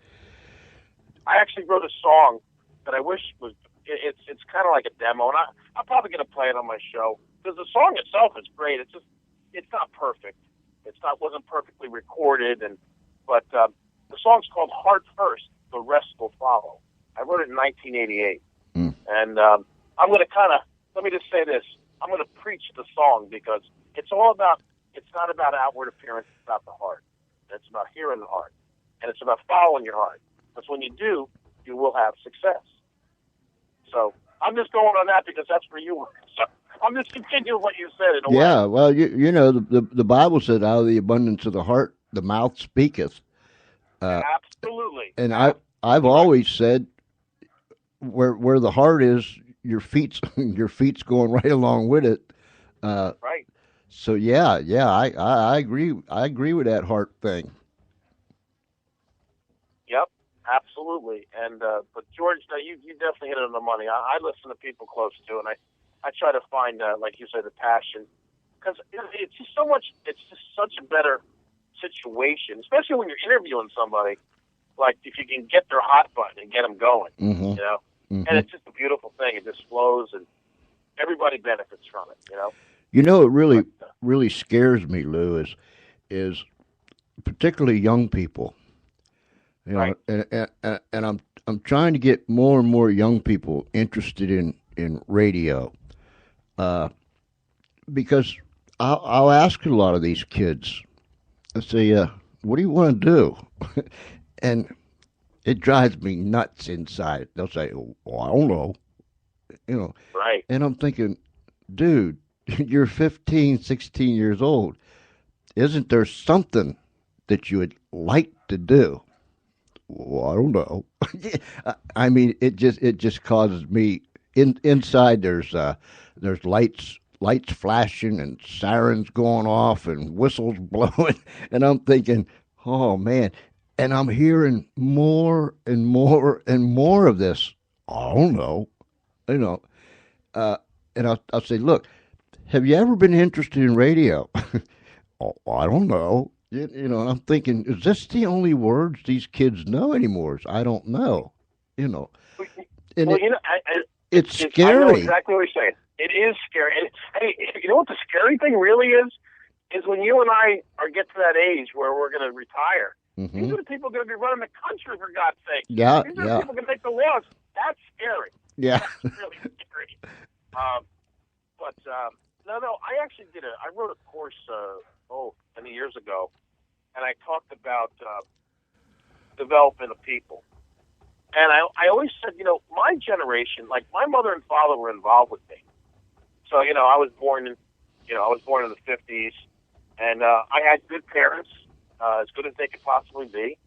I actually wrote a song that I wish was. It's kind of like a demo, and I'm probably going to play it on my show because the song itself is great. It's not perfect. Wasn't perfectly recorded, but the song's called "Heart First." The rest will follow. I wrote it in 1988, and I'm going to let me just say this. I'm going to preach the song because it's not about outward appearance, it's about the heart. It's about hearing the heart. And it's about following your heart. Because when you do, you will have success. So I'm just going on that because that's where you were. So I'm just continuing what you said in a way. Yeah, well, you know, the Bible said, out of the abundance of the heart, the mouth speaketh. Absolutely. And I've always said, where the heart is, your feet's going right along with it. Right. So yeah, I agree. I agree with that heart thing. Yep, absolutely. And but George, you definitely hit it on the money. I listen to people close to, and I try to find, like you say, the passion, because it's just so much. It's just such a better situation, especially when you're interviewing somebody. Like if you can get their hot button and get them going, you know. And it's just a beautiful thing. It just flows, and everybody benefits from it, you know. You know, it really scares me, Lou, is particularly young people. You know, right. And I'm trying to get more and more young people interested in radio, because I'll ask a lot of these kids. I say, "What do you want to do?" And it drives me nuts inside. They'll say, "Oh, I don't know," you know. Right. And I'm thinking, dude, You're 15, 16 years old. Isn't there something that you would like to do? Well, I don't know. I mean, it just causes me inside. There's lights flashing and sirens going off and whistles blowing, and I'm thinking, oh man, and I'm hearing more and more and more of this. I don't know, you know, and I'll say, look, have you ever been interested in radio? Oh, I don't know. And I'm thinking, is this the only words these kids know anymore? I don't know. And Well, it's I know scary. exactly what you're saying. It is scary. And hey, you know what the scary thing really is? Is when you and I get to that age where we're going to retire. Mm-hmm. These are the people going to be running the country, for God's sake. Yeah, These are the yeah, people going to make the laws. That's scary. yeah. That's really scary. No, I actually I wrote a course, many years ago, and I talked about development of people. And I always said, my generation, like my mother and father were involved with me. So, I was born in the 50s, and I had good parents, as good as they could possibly be.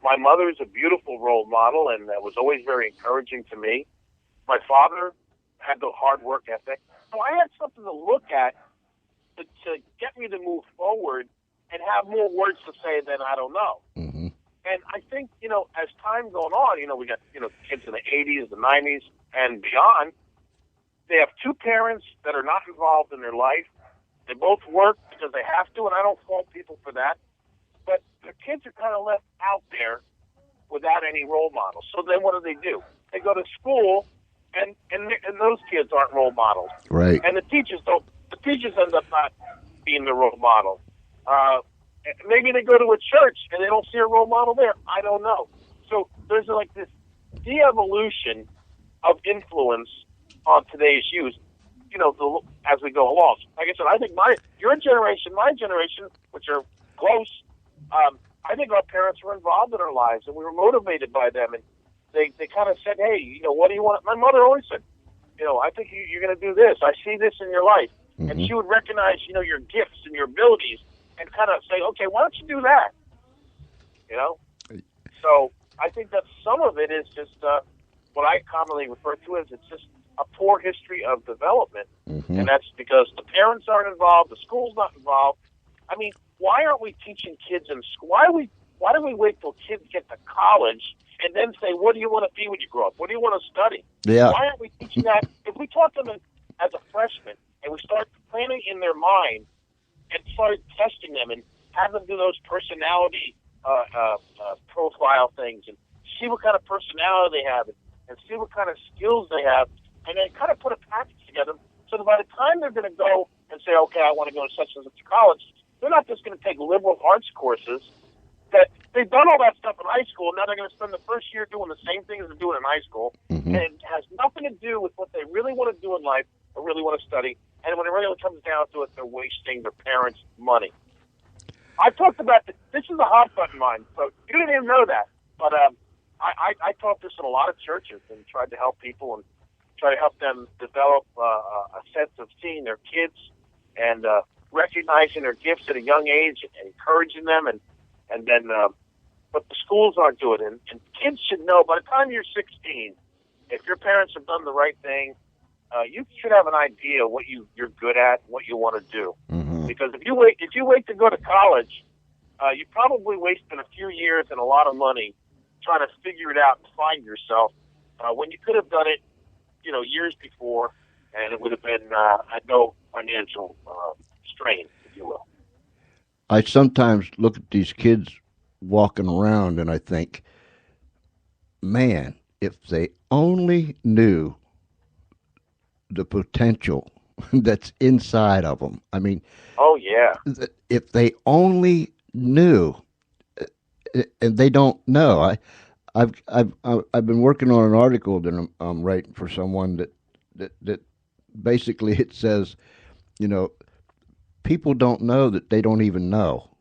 My mother is a beautiful role model and was always very encouraging to me. My father had the hard work ethic. So I had something to look at to get me to move forward and have more words to say than I don't know. Mm-hmm. And I think, as time going on, we got, kids in the 80s, the 90s, and beyond. They have two parents that are not involved in their life. They both work because they have to, and I don't fault people for that. But their kids are kind of left out there without any role models. So then what do? They go to school, and those kids aren't role models. Right. And the teachers end up not being the role model. Maybe they go to a church and they don't see a role model there. I don't know. So there's like this de-evolution of influence on today's youth, as we go along. Like I said, I think your generation, my generation, which are close, I think our parents were involved in our lives and we were motivated by them. And they kind of said, hey, what do you want? My mother always said, I think you're going to do this. I see this in your life. Mm-hmm. And she would recognize, your gifts and your abilities and kind of say, okay, why don't you do that? So I think that some of it is just what I commonly refer to as it's just a poor history of development. Mm-hmm. And that's because the parents aren't involved, the school's not involved. I mean, why aren't we teaching kids in school? Why do we wait till kids get to college and then say, what do you want to be when you grow up? What do you want to study? Yeah. Why aren't we teaching that? If we taught them as a freshman and we start planning in their mind and start testing them and have them do those personality profile things and see what kind of personality they have and see what kind of skills they have, and then kind of put a package together so that by the time they're going to go and say, okay, I want to go to such and such college, they're not just going to take liberal arts courses that they've done all that stuff in high school. Now they're going to spend the first year doing the same things they're doing in high school, mm-hmm. and it has nothing to do with what they really want to do in life or really want to study. And when it really comes down to it, they're wasting their parents' money. I talked about this is a hot button mine, so you didn't even know that. But I taught this in a lot of churches and tried to help people and try to help them develop a sense of seeing their kids and recognizing their gifts at a young age and encouraging them. And then, but the schools aren't doing it. And kids should know by the time you're 16, if your parents have done the right thing, you should have an idea what you're good at, what you want to do. Mm-hmm. Because if you wait to go to college, you probably wasted a few years and a lot of money trying to figure it out and find yourself when you could have done it, years before, and it would have been at no financial strain, if you will. I sometimes look at these kids walking around and I think, man, if they only knew the potential that's inside of them. I mean, oh yeah. If they only knew, and they don't know. I've been working on an article that I'm writing for someone that basically it says, people don't know that they don't even know.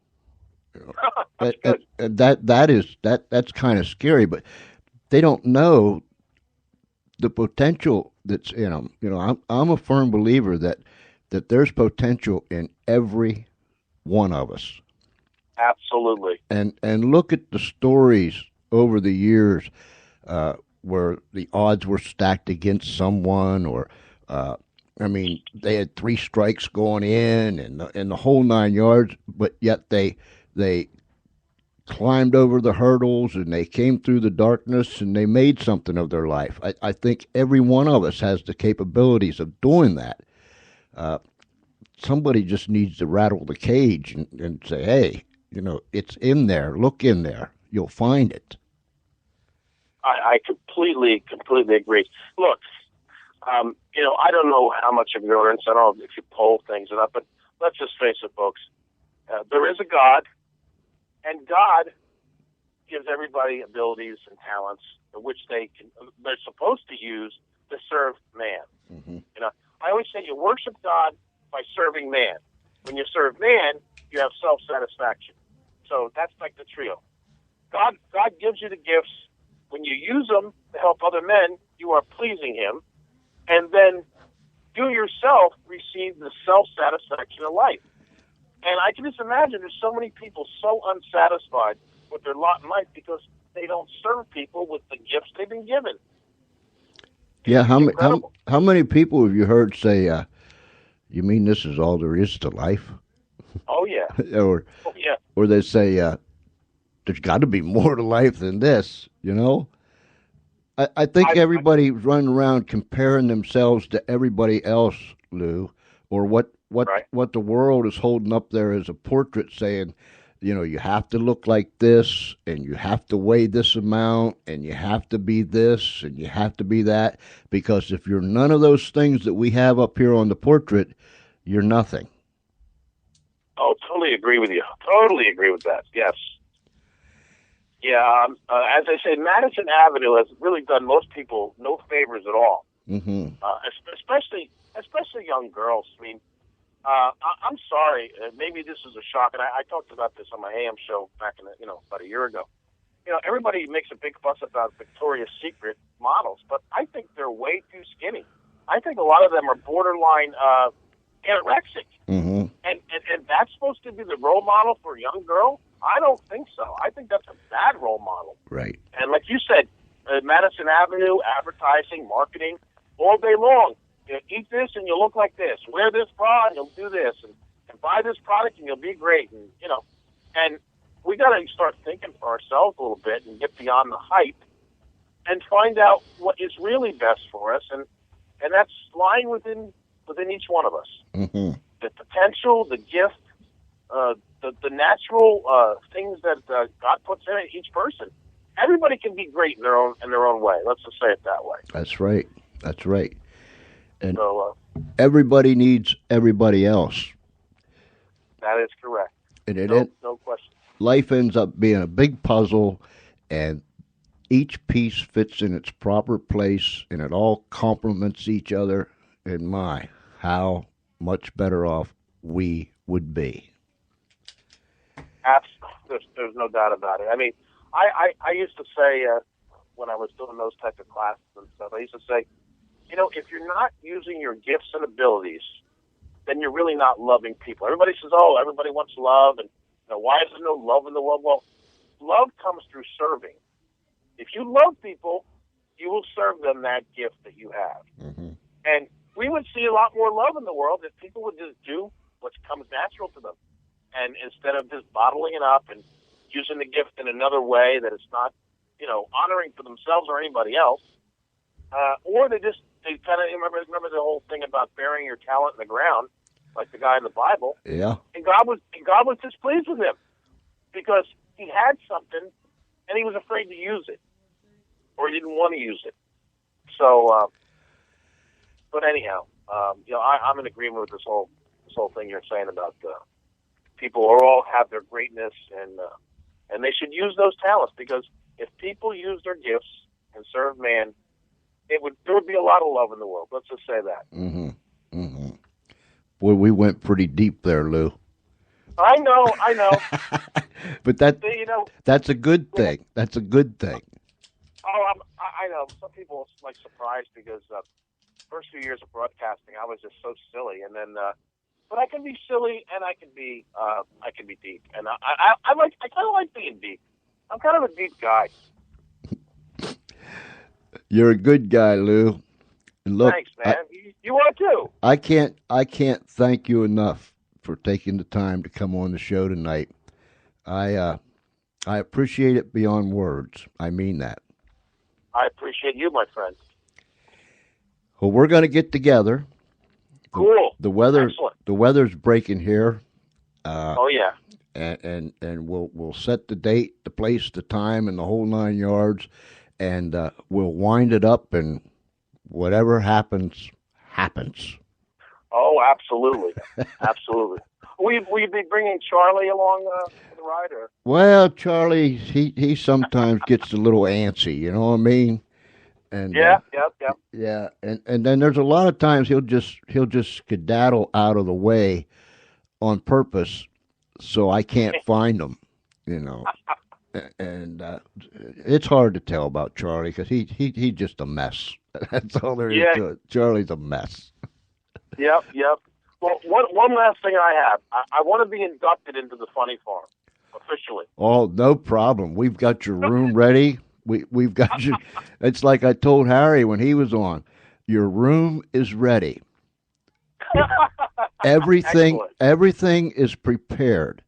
That's kind of scary, but they don't know the potential that's in them. I'm a firm believer that that there's potential in every one of us. Absolutely. And look at the stories over the years where the odds were stacked against someone, or they had 3 strikes going in and the whole 9 yards, but yet they climbed over the hurdles and they came through the darkness and they made something of their life. I think every one of us has the capabilities of doing that. Somebody just needs to rattle the cage and say, hey, it's in there. Look in there. You'll find it. I completely agree. Look, I don't know how much of your ignorance, I don't know if you poll things or not, but let's just face it, folks. There is a God, and God gives everybody abilities and talents which they're supposed to use to serve man. Mm-hmm. I always say you worship God by serving man. When you serve man, you have self-satisfaction. So that's like the trio. God gives you the gifts. When you use them to help other men, you are pleasing him. And then you yourself receive the self-satisfaction of life. And I can just imagine there's so many people so unsatisfied with their lot in life because they don't serve people with the gifts they've been given. Yeah, how many people have you heard say, you mean this is all there is to life? Oh, yeah. Or they say, there's got to be more to life than this, I think everybody's running around comparing themselves to everybody else, Lou, or what the world is holding up there as a portrait saying, you have to look like this, and you have to weigh this amount, and you have to be this, and you have to be that, because if you're none of those things that we have up here on the portrait, you're nothing. Oh, totally agree with you. Totally agree with that, yes. Yeah, as I say, Madison Avenue has really done most people no favors at all, mm-hmm. especially young girls. I mean, I'm sorry, maybe this is a shock, and I talked about this on my AM show back in about a year ago. Everybody makes a big fuss about Victoria's Secret models, but I think they're way too skinny. I think a lot of them are borderline anorexic, mm-hmm. and that's supposed to be the role model for a young girl? I don't think so. I think that's a bad role model. Right. And like you said, Madison Avenue, advertising, marketing, all day long. Eat this and you'll look like this. Wear this bra and you'll do this. And buy this product and you'll be great. And, and we got to start thinking for ourselves a little bit and get beyond the hype and find out what is really best for us. And that's lying within each one of us. Mm-hmm. The potential, the gift, the natural things that God puts in each person. Everybody can be great in their own way. Let's just say it that way. That's right. And so, everybody needs everybody else. That is correct. And no question. Life ends up being a big puzzle, and each piece fits in its proper place, and it all complements each other. And how much better off we would be. Absolutely. There's no doubt about it. I mean, I used to say when I was doing those type of classes and stuff, I used to say, if you're not using your gifts and abilities, then you're really not loving people. Everybody says, everybody wants love, and why is there no love in the world? Well, love comes through serving. If you love people, you will serve them that gift that you have. Mm-hmm. And we would see a lot more love in the world if people would just do what comes natural to them. And instead of just bottling it up and using the gift in another way that it's not, honoring for themselves or anybody else, or they kind of remember the whole thing about burying your talent in the ground, like the guy in the Bible. Yeah. And God was displeased with him because he had something and he was afraid to use it, or he didn't want to use it. So, but anyhow, I'm in agreement with this whole thing you're saying about people all have their greatness, and they should use those talents, because if people use their gifts and serve man, there would be a lot of love in the world. Let's just say that. Mm-hmm. Mm-hmm. Boy, we went pretty deep there, Lou. I know. But that's a good thing. That's a good thing. Oh, I know. Some people are surprised because first few years of broadcasting, I was just so silly, and then, but I can be silly and I can be deep, and I kind of like being deep. I'm kind of a deep guy. You're a good guy, Lou. And look, thanks, man. You are too. I can't thank you enough for taking the time to come on the show tonight. I appreciate it beyond words. I mean that. I appreciate you, my friend. Well, we're going to get together. Cool. The weather's breaking here. Oh yeah. And we'll set the date, the place, the time, and the whole 9 yards, and we'll wind it up, and whatever happens, happens. Oh, absolutely, absolutely. We be bringing Charlie along for the ride, or? Well, Charlie, he sometimes gets a little antsy. You know what I mean? And yeah. Yeah, and then there's a lot of times he'll just skedaddle out of the way on purpose, so I can't find him. You know, and it's hard to tell about Charlie because he's just a mess. That's all there is to it. Charlie's a mess. Yep. Well, one last thing I have. I want to be inducted into the Funny Farm officially. Oh, no problem. We've got your room ready. We've got you. It's like I told Harry when he was on. Your room is ready. Everything is prepared.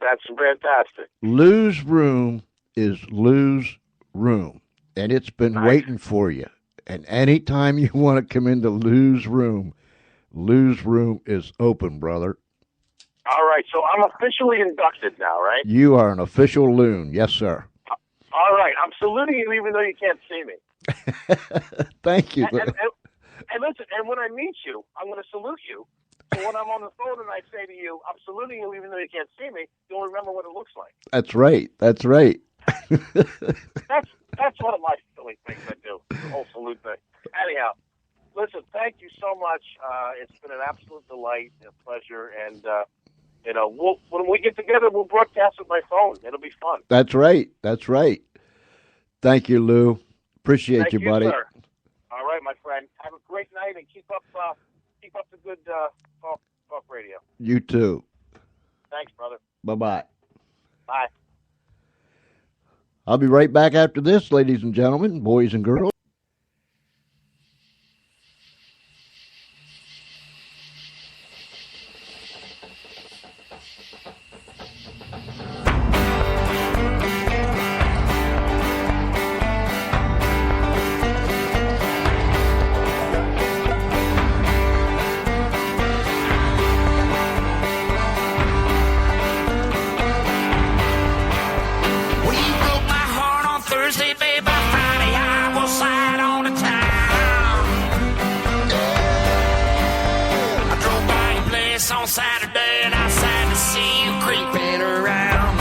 That's fantastic. Lou's room is Lou's room, and it's been waiting for you. And anytime you want to come into Lou's room is open, brother. All right, so I'm officially inducted now, right? You are an official loon. Yes, sir. All right, I'm saluting you even though you can't see me. Thank you. And listen, and when I meet you, I'm going to salute you. So when I'm on the phone and I say to you, I'm saluting you even though you can't see me, you'll remember what it looks like. That's right. That's right. That's one of my silly things I do, the whole salute thing. Anyhow, listen, thank you so much. It's been an absolute delight and a pleasure. And, when we get together, we'll broadcast with my phone. It'll be fun. That's right. That's right. Thank you, Lou. Appreciate you, buddy. Sir. All right, my friend. Have a great night and keep up the good talk radio. You too. Thanks, brother. Bye-bye. Bye. I'll be right back after this, ladies and gentlemen, boys and girls. On Saturday, and I sad to see you creeping around.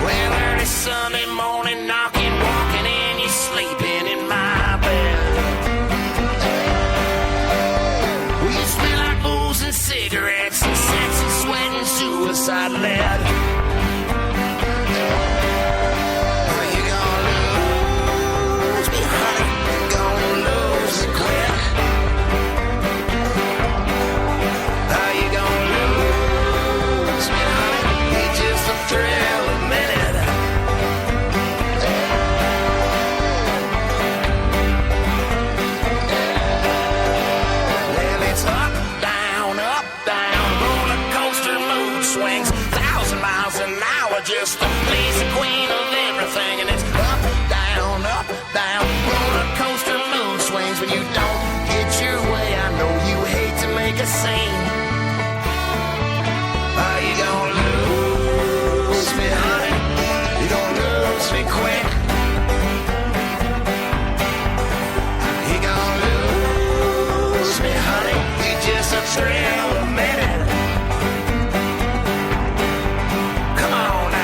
Well, early Sunday morning, knocking, walking in, you sleeping in my bed. We smell like booze and cigarettes and sex and sweat and suicide lead. Just a lazy queen of everything, and it's up, down, roller coaster mood swings. When you don't get your way, I know you hate to make a scene. Are you gonna lose me, honey? You gonna lose me quick? You gonna lose me, honey? You just a thrill a minute. Come on now.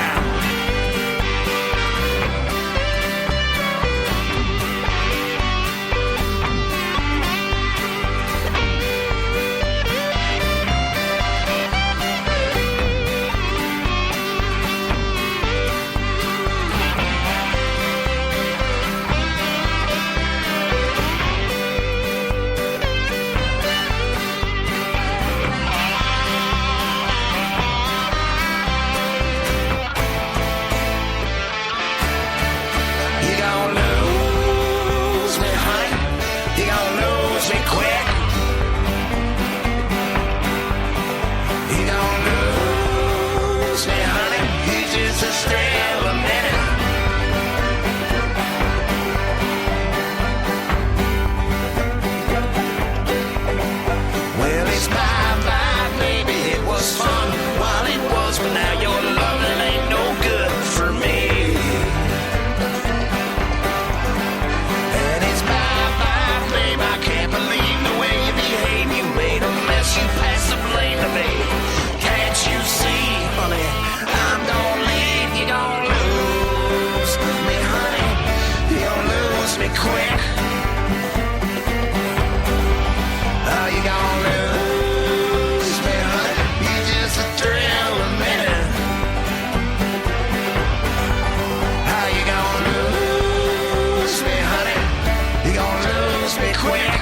lose me quick. You gon' lose me, honey. It's just a thrill a minute. Well, it's bye-bye, baby. It was fun while it was, but now your loving ain't no good for me. And it's bye-bye, babe. I can't believe the way you behave. You made a mess. You passed the blame to me. Can't you see, honey? I'm gonna leave. You gonna lose me, honey. You gonna lose me quick. Oh, you gonna lose me, honey. You just a thrill a minute. How you gonna lose me, honey? You gonna lose me quick.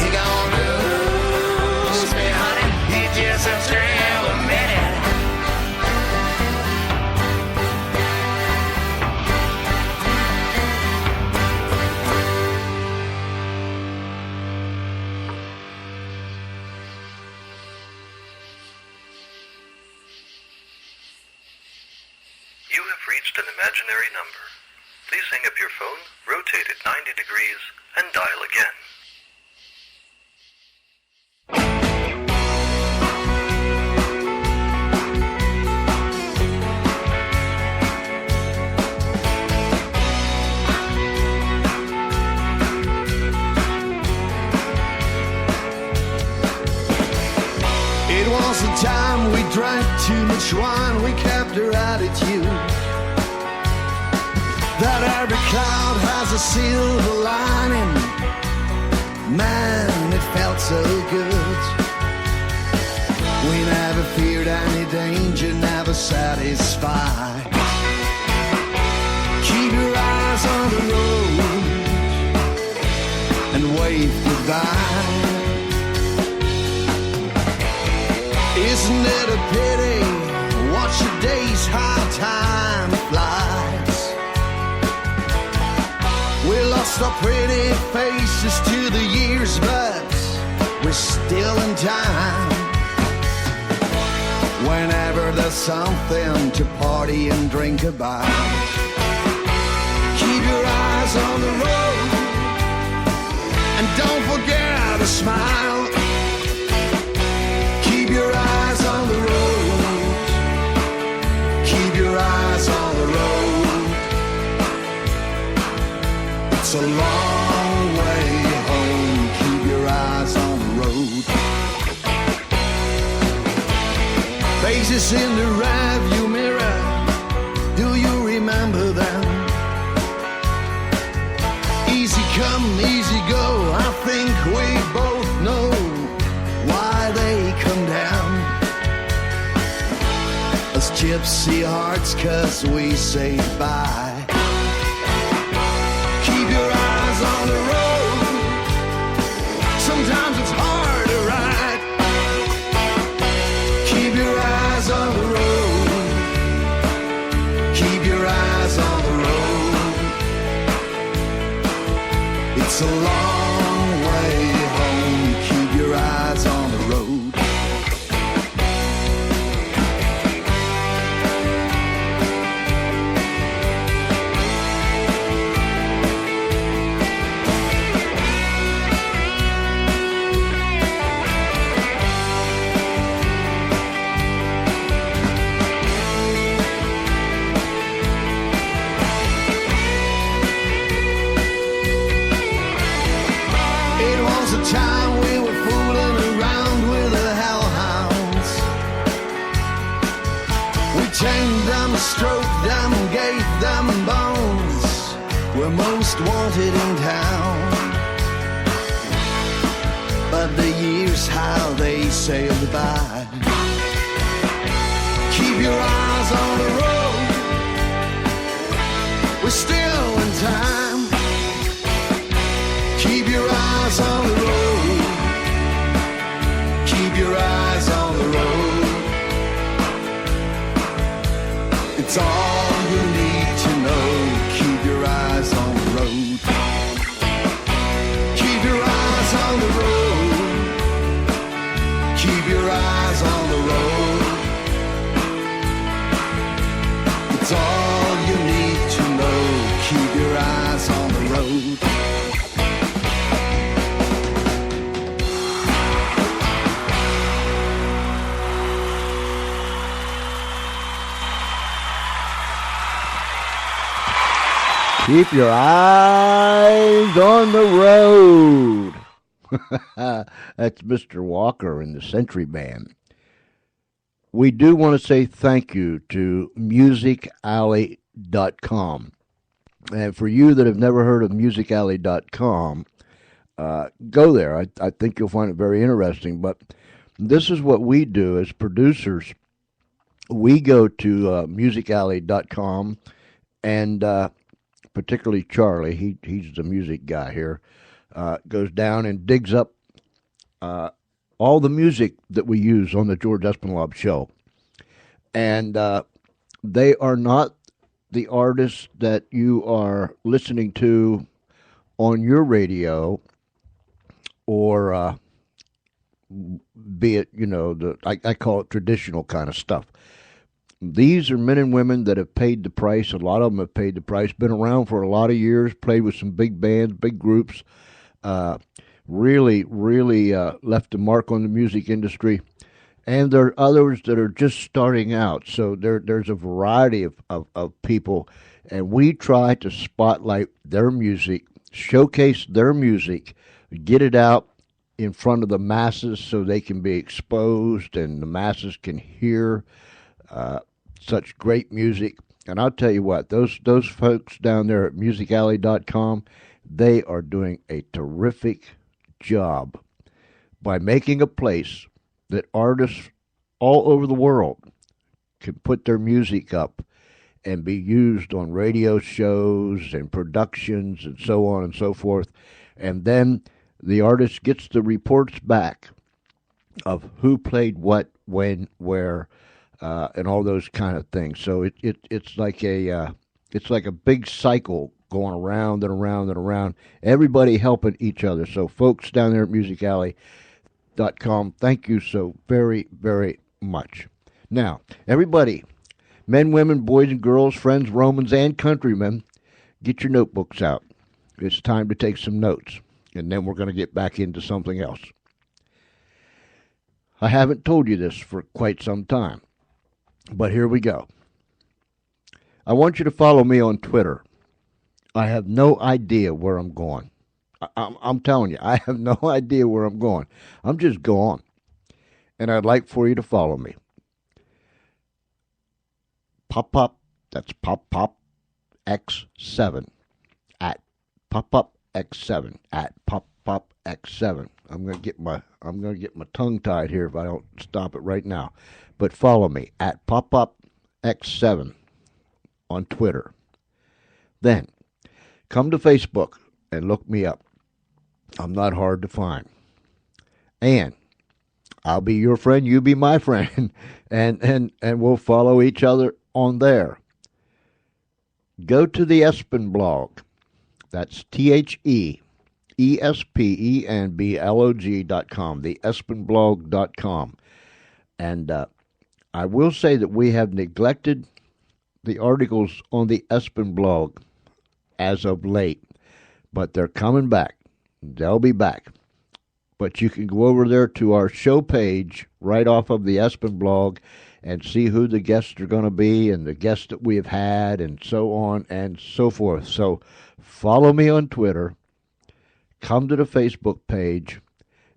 You gonna lose me, honey. You just a thrill a minute. You have reached an imaginary number. Please hang up your phone, rotate it 90 degrees, and dial again. It was a time we drank too much wine, we kept our attitude. That every cloud has a silver lining. Man, it felt so good. We never feared any danger, never satisfied. Keep your eyes on the road and wave goodbye. Isn't it a pity? Watch your days, how time flies. We lost our pretty faces to the years, but we're still in time. Whenever there's something to party and drink about, keep your eyes on the road and don't forget to smile. Keep your eyes on the road. Keep your eyes on the road. It's a long way home. Keep your eyes on the road. Faces in the rearview mirror. Do you remember them? Easy come, easy go. I think we both know why they come down. As gypsy hearts, 'cause we say bye. Keep your eyes on the road. Sometimes it's hard to ride. Keep your eyes on the road. Keep your eyes on the road. It's a long way home. Keep your eyes on the road. It was a time we were fooling around with the hellhounds. We tamed them, stroked them, gave them bones. We're most wanted in town. But the years, how they sailed by. Keep your eyes on the road. We're still in time. Keep your eyes on the road. Keep your eyes on the road. It's all you need to know. Keep your eyes on the road. road. Keep your eyes on the road. That's Mr. Walker and the Century Band. We do want to say thank you to musicalley.com. And for you that have never heard of musicalley.com, go there. I think you'll find it very interesting. But this is what we do as producers. We go to musicalley.com, and particularly Charlie, he's the music guy here, goes down and digs up all the music that we use on the George Espinlove show. And they are not the artists that you are listening to on your radio, or be it, I call it traditional kind of stuff. These are men and women that have paid the price. A lot of them have paid the price, been around for a lot of years, played with some big bands, big groups, really left a mark on the music industry. And there are others that are just starting out. So there's a variety of people, and we try to spotlight their music, showcase their music, get it out in front of the masses so they can be exposed and the masses can hear such great music. And I'll tell you what, those folks down there at musicalley.com, they are doing a terrific job by making a place that artists all over the world can put their music up and be used on radio shows and productions and so on and so forth. And then the artist gets the reports back of who played what, when, where, and all those kind of things. So it's like a big cycle going around and around and around. Everybody helping each other. So folks down there at musicalley.com, thank you so very, very much. Now, everybody, men, women, boys and girls, friends, Romans, and countrymen, get your notebooks out. It's time to take some notes, and then we're going to get back into something else. I haven't told you this for quite some time, but here we go. I want you to follow me on Twitter. I have no idea where I'm going. I'm telling you, I have no idea where I'm going. I'm just going. And I'd like for you to follow me. Pop, that's Pop X7 at Pop X7 at Pop X7. I'm gonna get my tongue tied here if I don't stop it right now. But follow me at Pop X7 on Twitter. Then come to Facebook and look me up. I'm not hard to find. And I'll be your friend, you be my friend, and we'll follow each other on there. Go to the Espen blog. That's TheEspenblog.com, theespenblog.com. And I will say that we have neglected the articles on the Espen blog as of late, but they're coming back. They'll be back. But you can go over there to our show page right off of the Espen blog and see who the guests are going to be and the guests that we have had and so on and so forth. So follow me on Twitter, come to the Facebook page,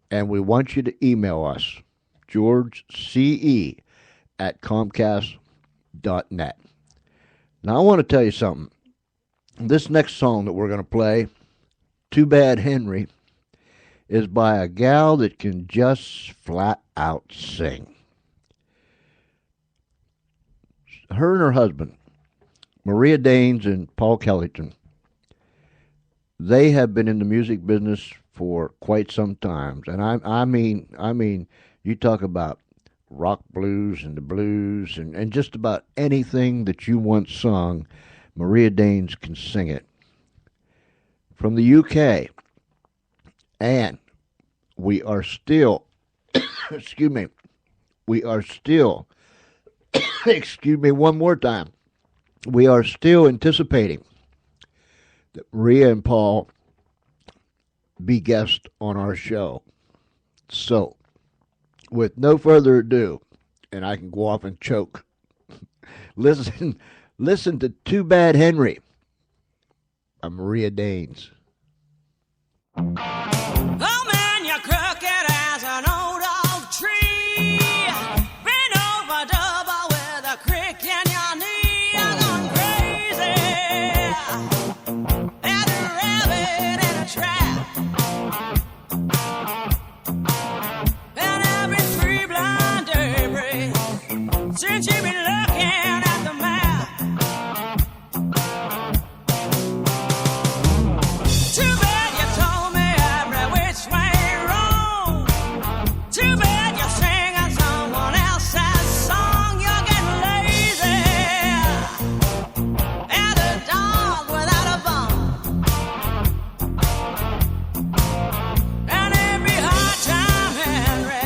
and we want you to email us, georgece@comcast.net. Now I want to tell you something. This next song that we're going to play, Too Bad Henry, is by a gal that can just flat out sing. Her and her husband, Maria Danes and Paul Kellyton, they have been in the music business for quite some time. And I mean, you talk about rock blues and the blues and just about anything that you want sung, Maria Danes can sing it. From the UK. And we are still, excuse me, excuse me one more time, we are still anticipating that Maria and Paul be guests on our show. So, with no further ado, and I can go off and choke, listen to Too Bad Henry by Maria Danes. Oh man, you're crooked as an old oak tree. Bend over double with a crick in your knee. You're going crazy as a rabbit in a trap. And every three blind daybreak since you've been looking at the map. Too bad you told me every which way wrong. Too bad you're singing someone else's song. You're getting lazy as a dog without a bone. And every hard time, Henry,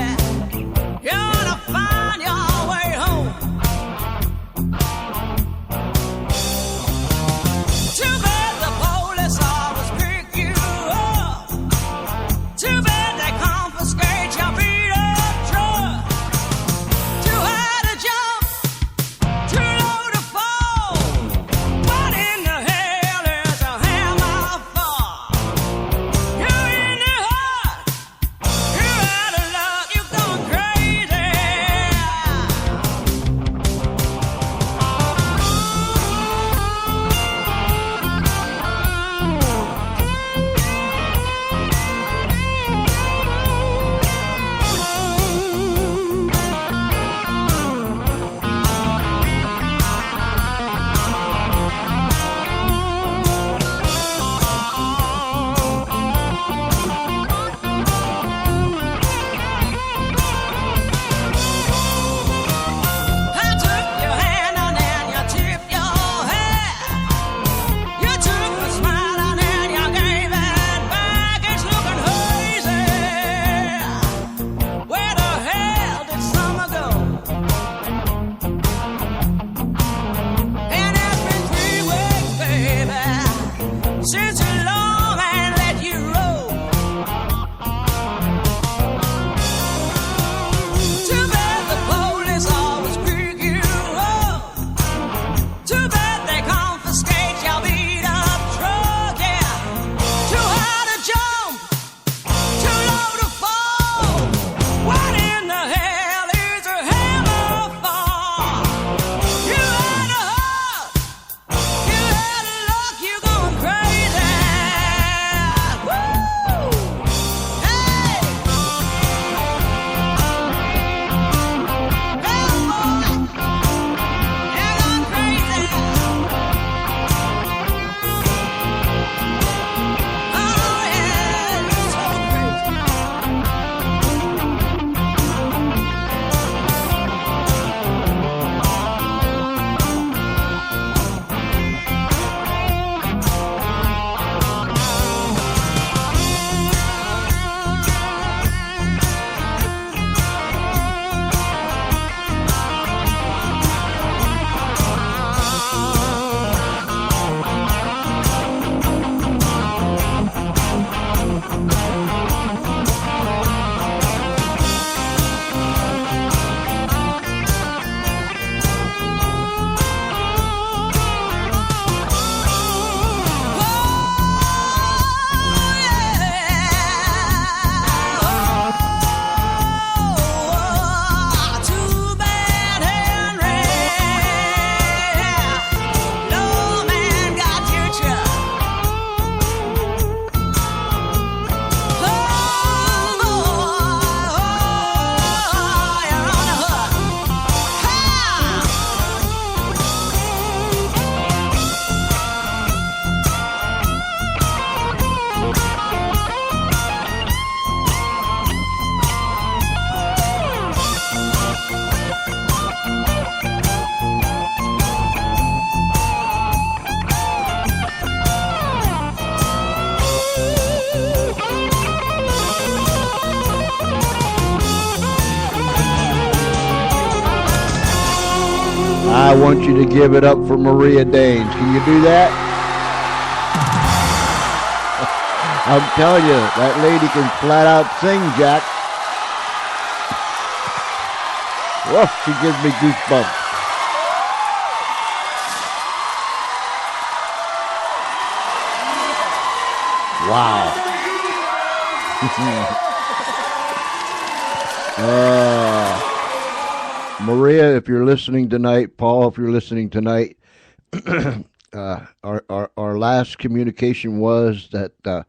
you're gonna find your way home. Too bad the police always pick you up. Too bad they confiscate your beat up truck. Too high to jump, too low to fall. What in the hell is a hammer for? You're in the heart, you're out of luck, you're going crazy. I took your hand and then you tipped your head. You took the smile and then you gave it back. It's looking hazy. Where the hell did summer go? And it's been 3 weeks, baby, since you long and let you roll. Too bad the police always pick you up. Too bad they confiscate your beat up truck, yeah. Too high to jump, too low to fall. What in the hell is a hammer for? You had a heart, you had a luck, you going crazy. Woo! Hey! Too bad, Henry. No man got your chuck. You're on a hook. I want you to give it up for Maria Danes. Can you do that? I'm telling you, that lady can flat out sing, Jack. Whoa, she gives me goosebumps. Wow. Maria, if you're listening tonight, Paul, if you're listening tonight, our last communication was that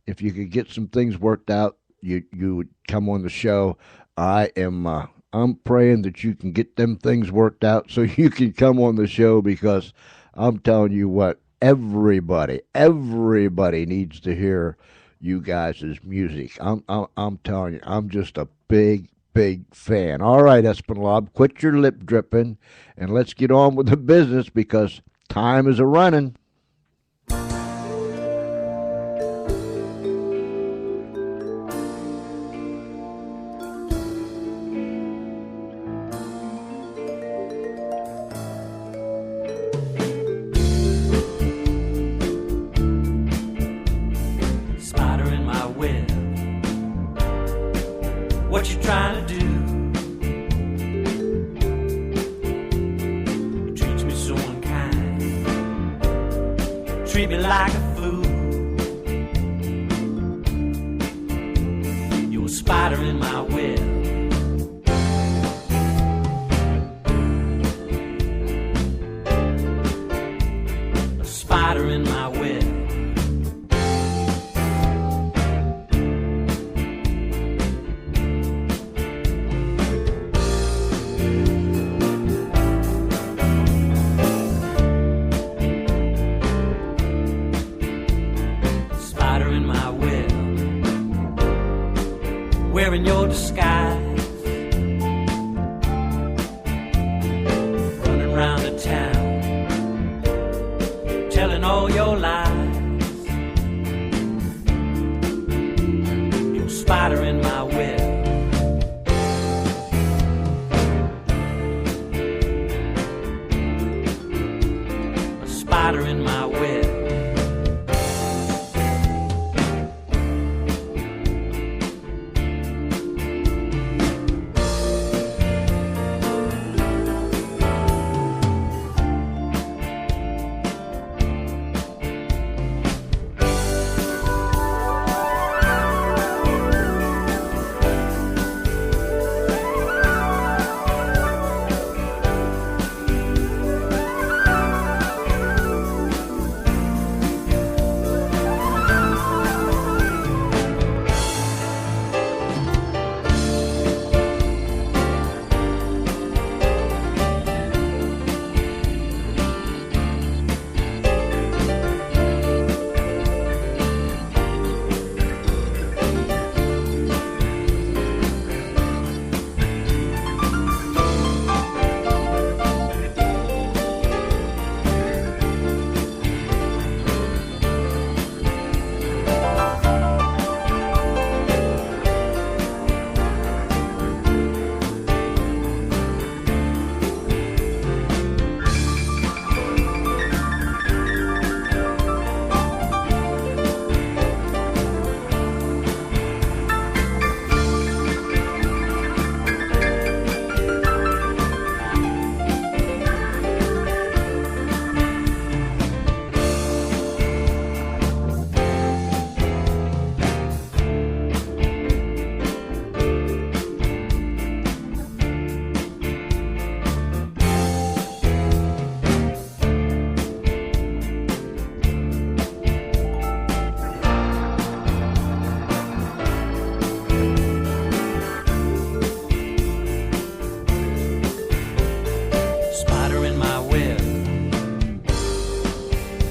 if you could get some things worked out, you would come on the show. I'm praying that you can get them things worked out so you can come on the show, because I'm telling you what, everybody needs to hear you guys' music. I'm telling you, I'm just a big fan. All right, Espinal, quit your lip dripping and let's get on with the business, because time is a running. What you trying to do? You treat me so unkind, treat me like a fool. You're a spider in my web. A spider in my web. In your disguise, running round the town, telling all your lies. You're a spider in my web. A spider in my web.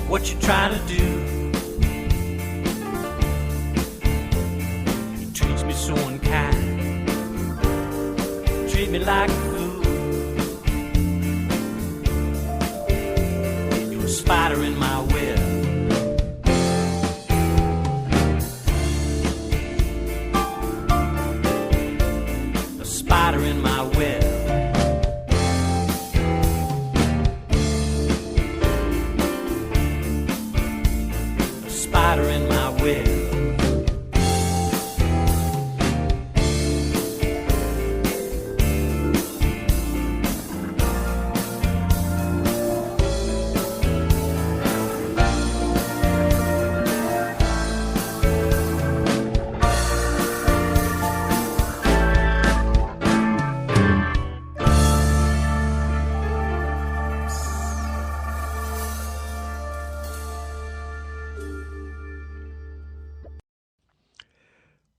What you trying to do? You treat me so unkind, treat me like a fool. You're a spider in my web. A spider in my web. Spider in my web.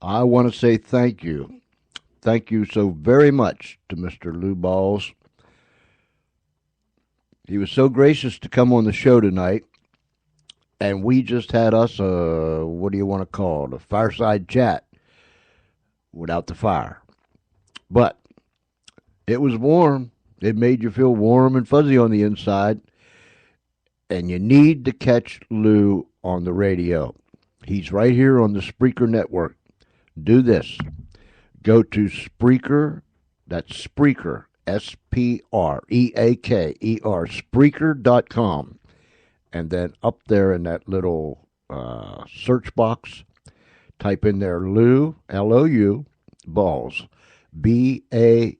I want to say thank you. Thank you so very much to Mr. Lou Bawlz. He was so gracious to come on the show tonight, and we just had us a, what do you want to call it, a fireside chat without the fire. But it was warm. It made you feel warm and fuzzy on the inside, and you need to catch Lou on the radio. He's right here on the Spreaker network. Do this. Go to Spreaker, that's Spreaker, Spreaker, Spreaker.com. And then up there in that little search box, type in there Lou, L-O-U, Bawlz, B-A-W-L-Z,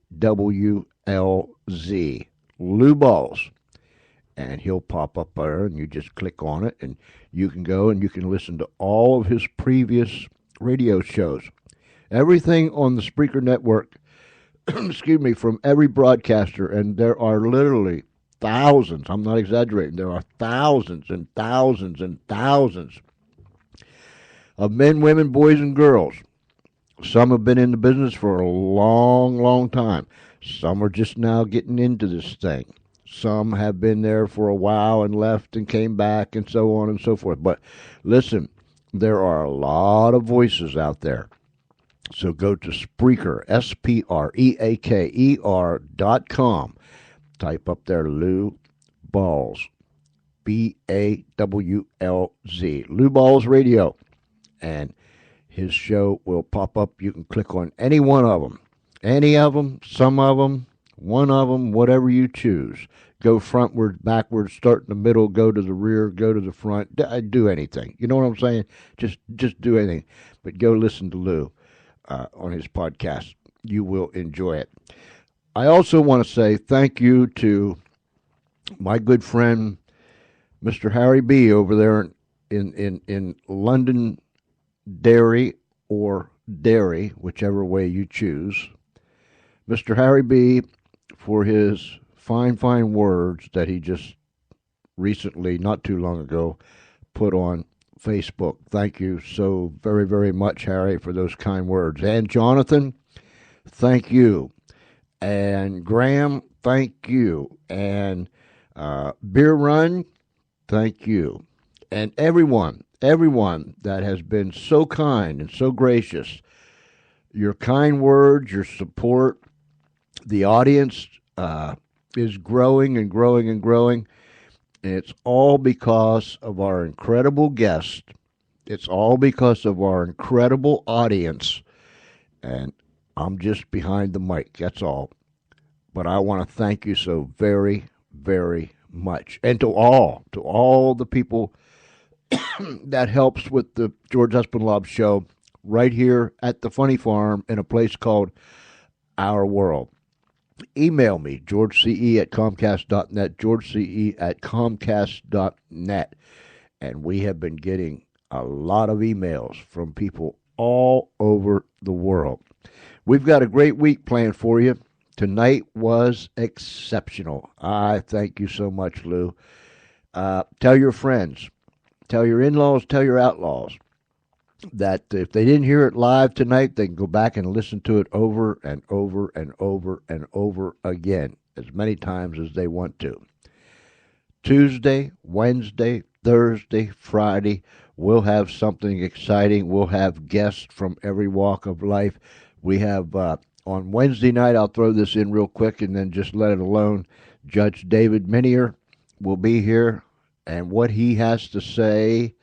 Lou Bawlz. And he'll pop up there, and you just click on it, and you can go and you can listen to all of his previous radio shows. Everything on the Spreaker network, excuse me, from every broadcaster, and there are literally thousands, I'm not exaggerating, there are thousands and thousands and thousands of men, women, boys, and girls. Some have been in the business for a long, long time. Some are just now getting into this thing. Some have been there for a while and left and came back and so on and so forth. But listen, there are a lot of voices out there. So go to Spreaker, Spreaker.com. Type up there Lou Bawlz, B-A-W-L-Z, Lou Bawlz Radio. And his show will pop up. You can click on any one of them. Any of them, some of them, one of them, whatever you choose. Go frontward, backwards, start in the middle, go to the rear, go to the front. Do anything. You know what I'm saying? Just do anything. But go listen to Lou on his podcast. You will enjoy it. I also want to say thank you to my good friend, Mr. Harry B. over there in London, Derry, or Derry, whichever way you choose. Mr. Harry B. for his fine words that he just recently, not too long ago, put on Facebook. Thank you so very, very much, Harry, for those kind words. And Jonathan, thank you. And Graham, thank you. And Beer Run, thank you. And everyone that has been so kind and so gracious, your kind words, your support, the audience is growing and growing and growing. And it's all because of our incredible guest. It's all because of our incredible audience. And I'm just behind the mic, that's all. But I want to thank you so very, very much. And to all the people that helps with the George Espinlove Show right here at the Funny Farm in a place called Our World. Email me, georgece@comcast.net, georgece@comcast.net. And we have been getting a lot of emails from people all over the world. We've got a great week planned for you. Tonight was exceptional. I thank you so much, Lou. Tell your friends, tell your in-laws, tell your outlaws that if they didn't hear it live tonight, they can go back and listen to it over and over and over and over again, as many times as they want to. Tuesday, Wednesday, Thursday, Friday, we'll have something exciting. We'll have guests from every walk of life. We have, on Wednesday night, I'll throw this in real quick and then just let it alone. Judge David Minier will be here, and what he has to say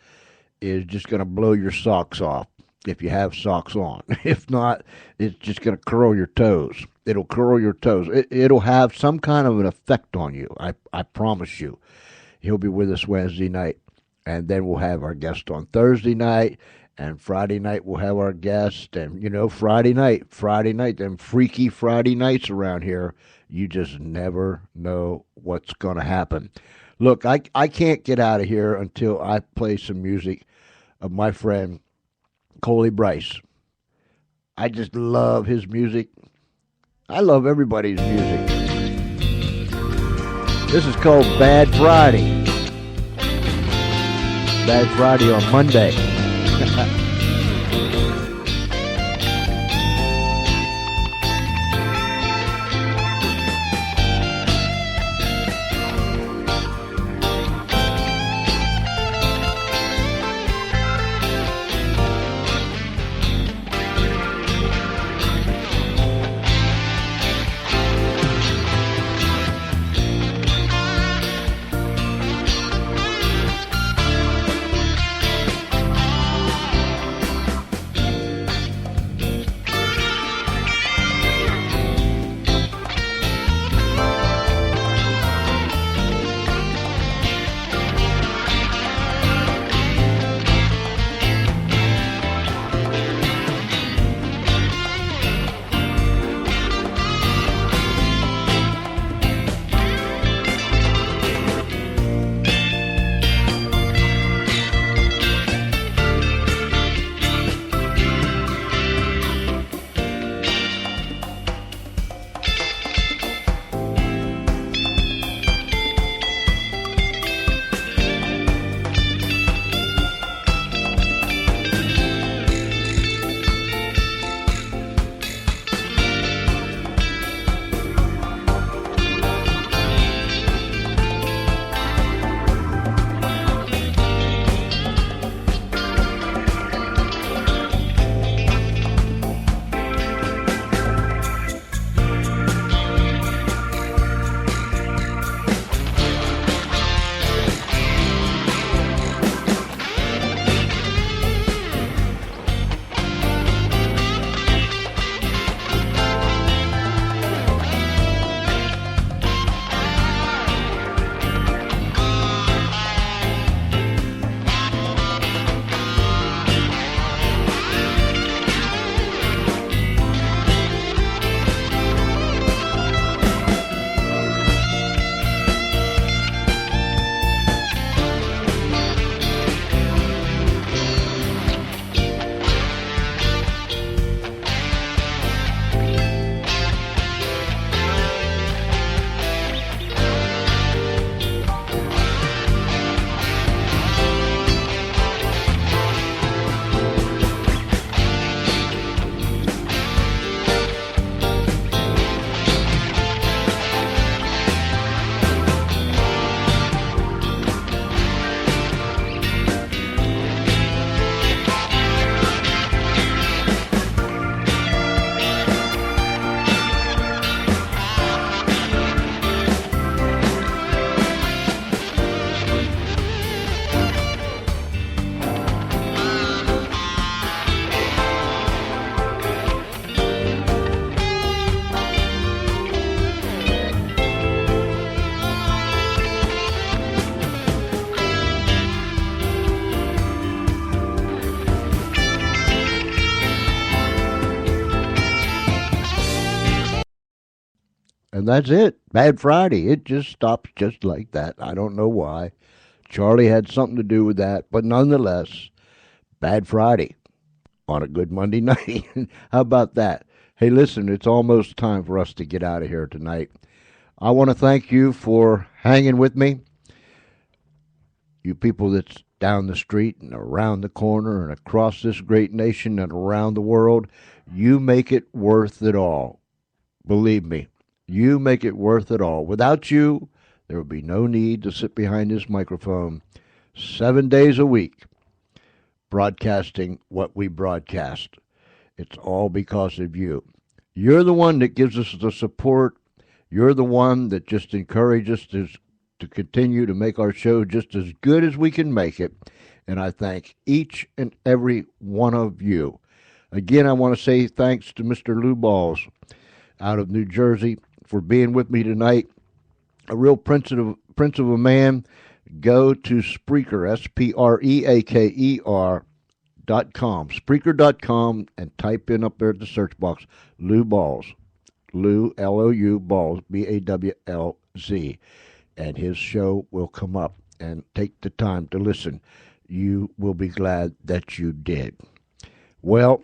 is just going to blow your socks off if you have socks on. If not, it's just going to curl your toes. It'll curl your toes. It'll have some kind of an effect on you. I promise you. He'll be with us Wednesday night, and then we'll have our guest on Thursday night, and Friday night we'll have our guest, and, you know, Friday night, them freaky Friday nights around here, you just never know what's going to happen. Look, I can't get out of here until I play some music of my friend Coley Bryce. I just love his music. I love everybody's music. This is called Bad Friday. Bad Friday on Monday. And that's it. Bad Friday. It just stops just like that. I don't know why. Charlie had something to do with that. But nonetheless, Bad Friday on a good Monday night. How about that? Hey, listen, it's almost time for us to get out of here tonight. I want to thank you for hanging with me. You people that's down the street and around the corner and across this great nation and around the world, you make it worth it all. Believe me, you make it worth it all. Without you, there would be no need to sit behind this microphone 7 days a week broadcasting what we broadcast. It's all because of you. You're the one that gives us the support. You're the one that just encourages us to continue to make our show just as good as we can make it. And I thank each and every one of you. Again, I want to say thanks to Mr. Lou Bawlz out of New Jersey for being with me tonight. A real prince of a man. Go to Spreaker, Spreaker.com, Spreaker.com, and type in up there at the search box, Lou Bawlz. Lou, L-O-U, Bawlz, B-A-W-L-Z. And his show will come up, and take the time to listen. You will be glad that you did. Well,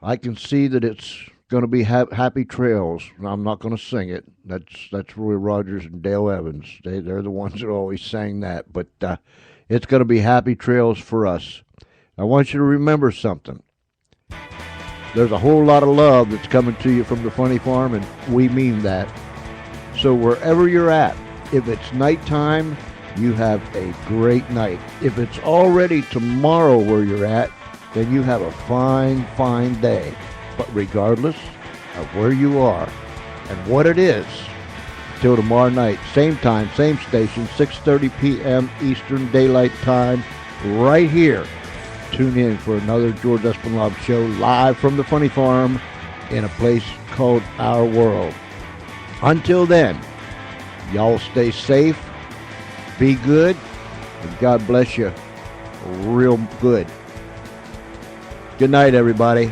I can see that it's going to be Happy Trails. I'm not going to sing it. That's Roy Rogers and Dale Evans. They're the ones that always sang that. But it's going to be Happy Trails for us. I want you to remember something. There's a whole lot of love that's coming to you from the Funny Farm, and we mean that. So wherever you're at, if it's nighttime, you have a great night. If it's already tomorrow where you're at, then you have a fine, fine day. But regardless of where you are and what it is, till tomorrow night, same time, same station, 6:30 p.m. Eastern Daylight Time, right here. Tune in for another George Espinlove show live from the Funny Farm in a place called Our World. Until then, y'all stay safe, be good, and God bless you real good. Good night, everybody.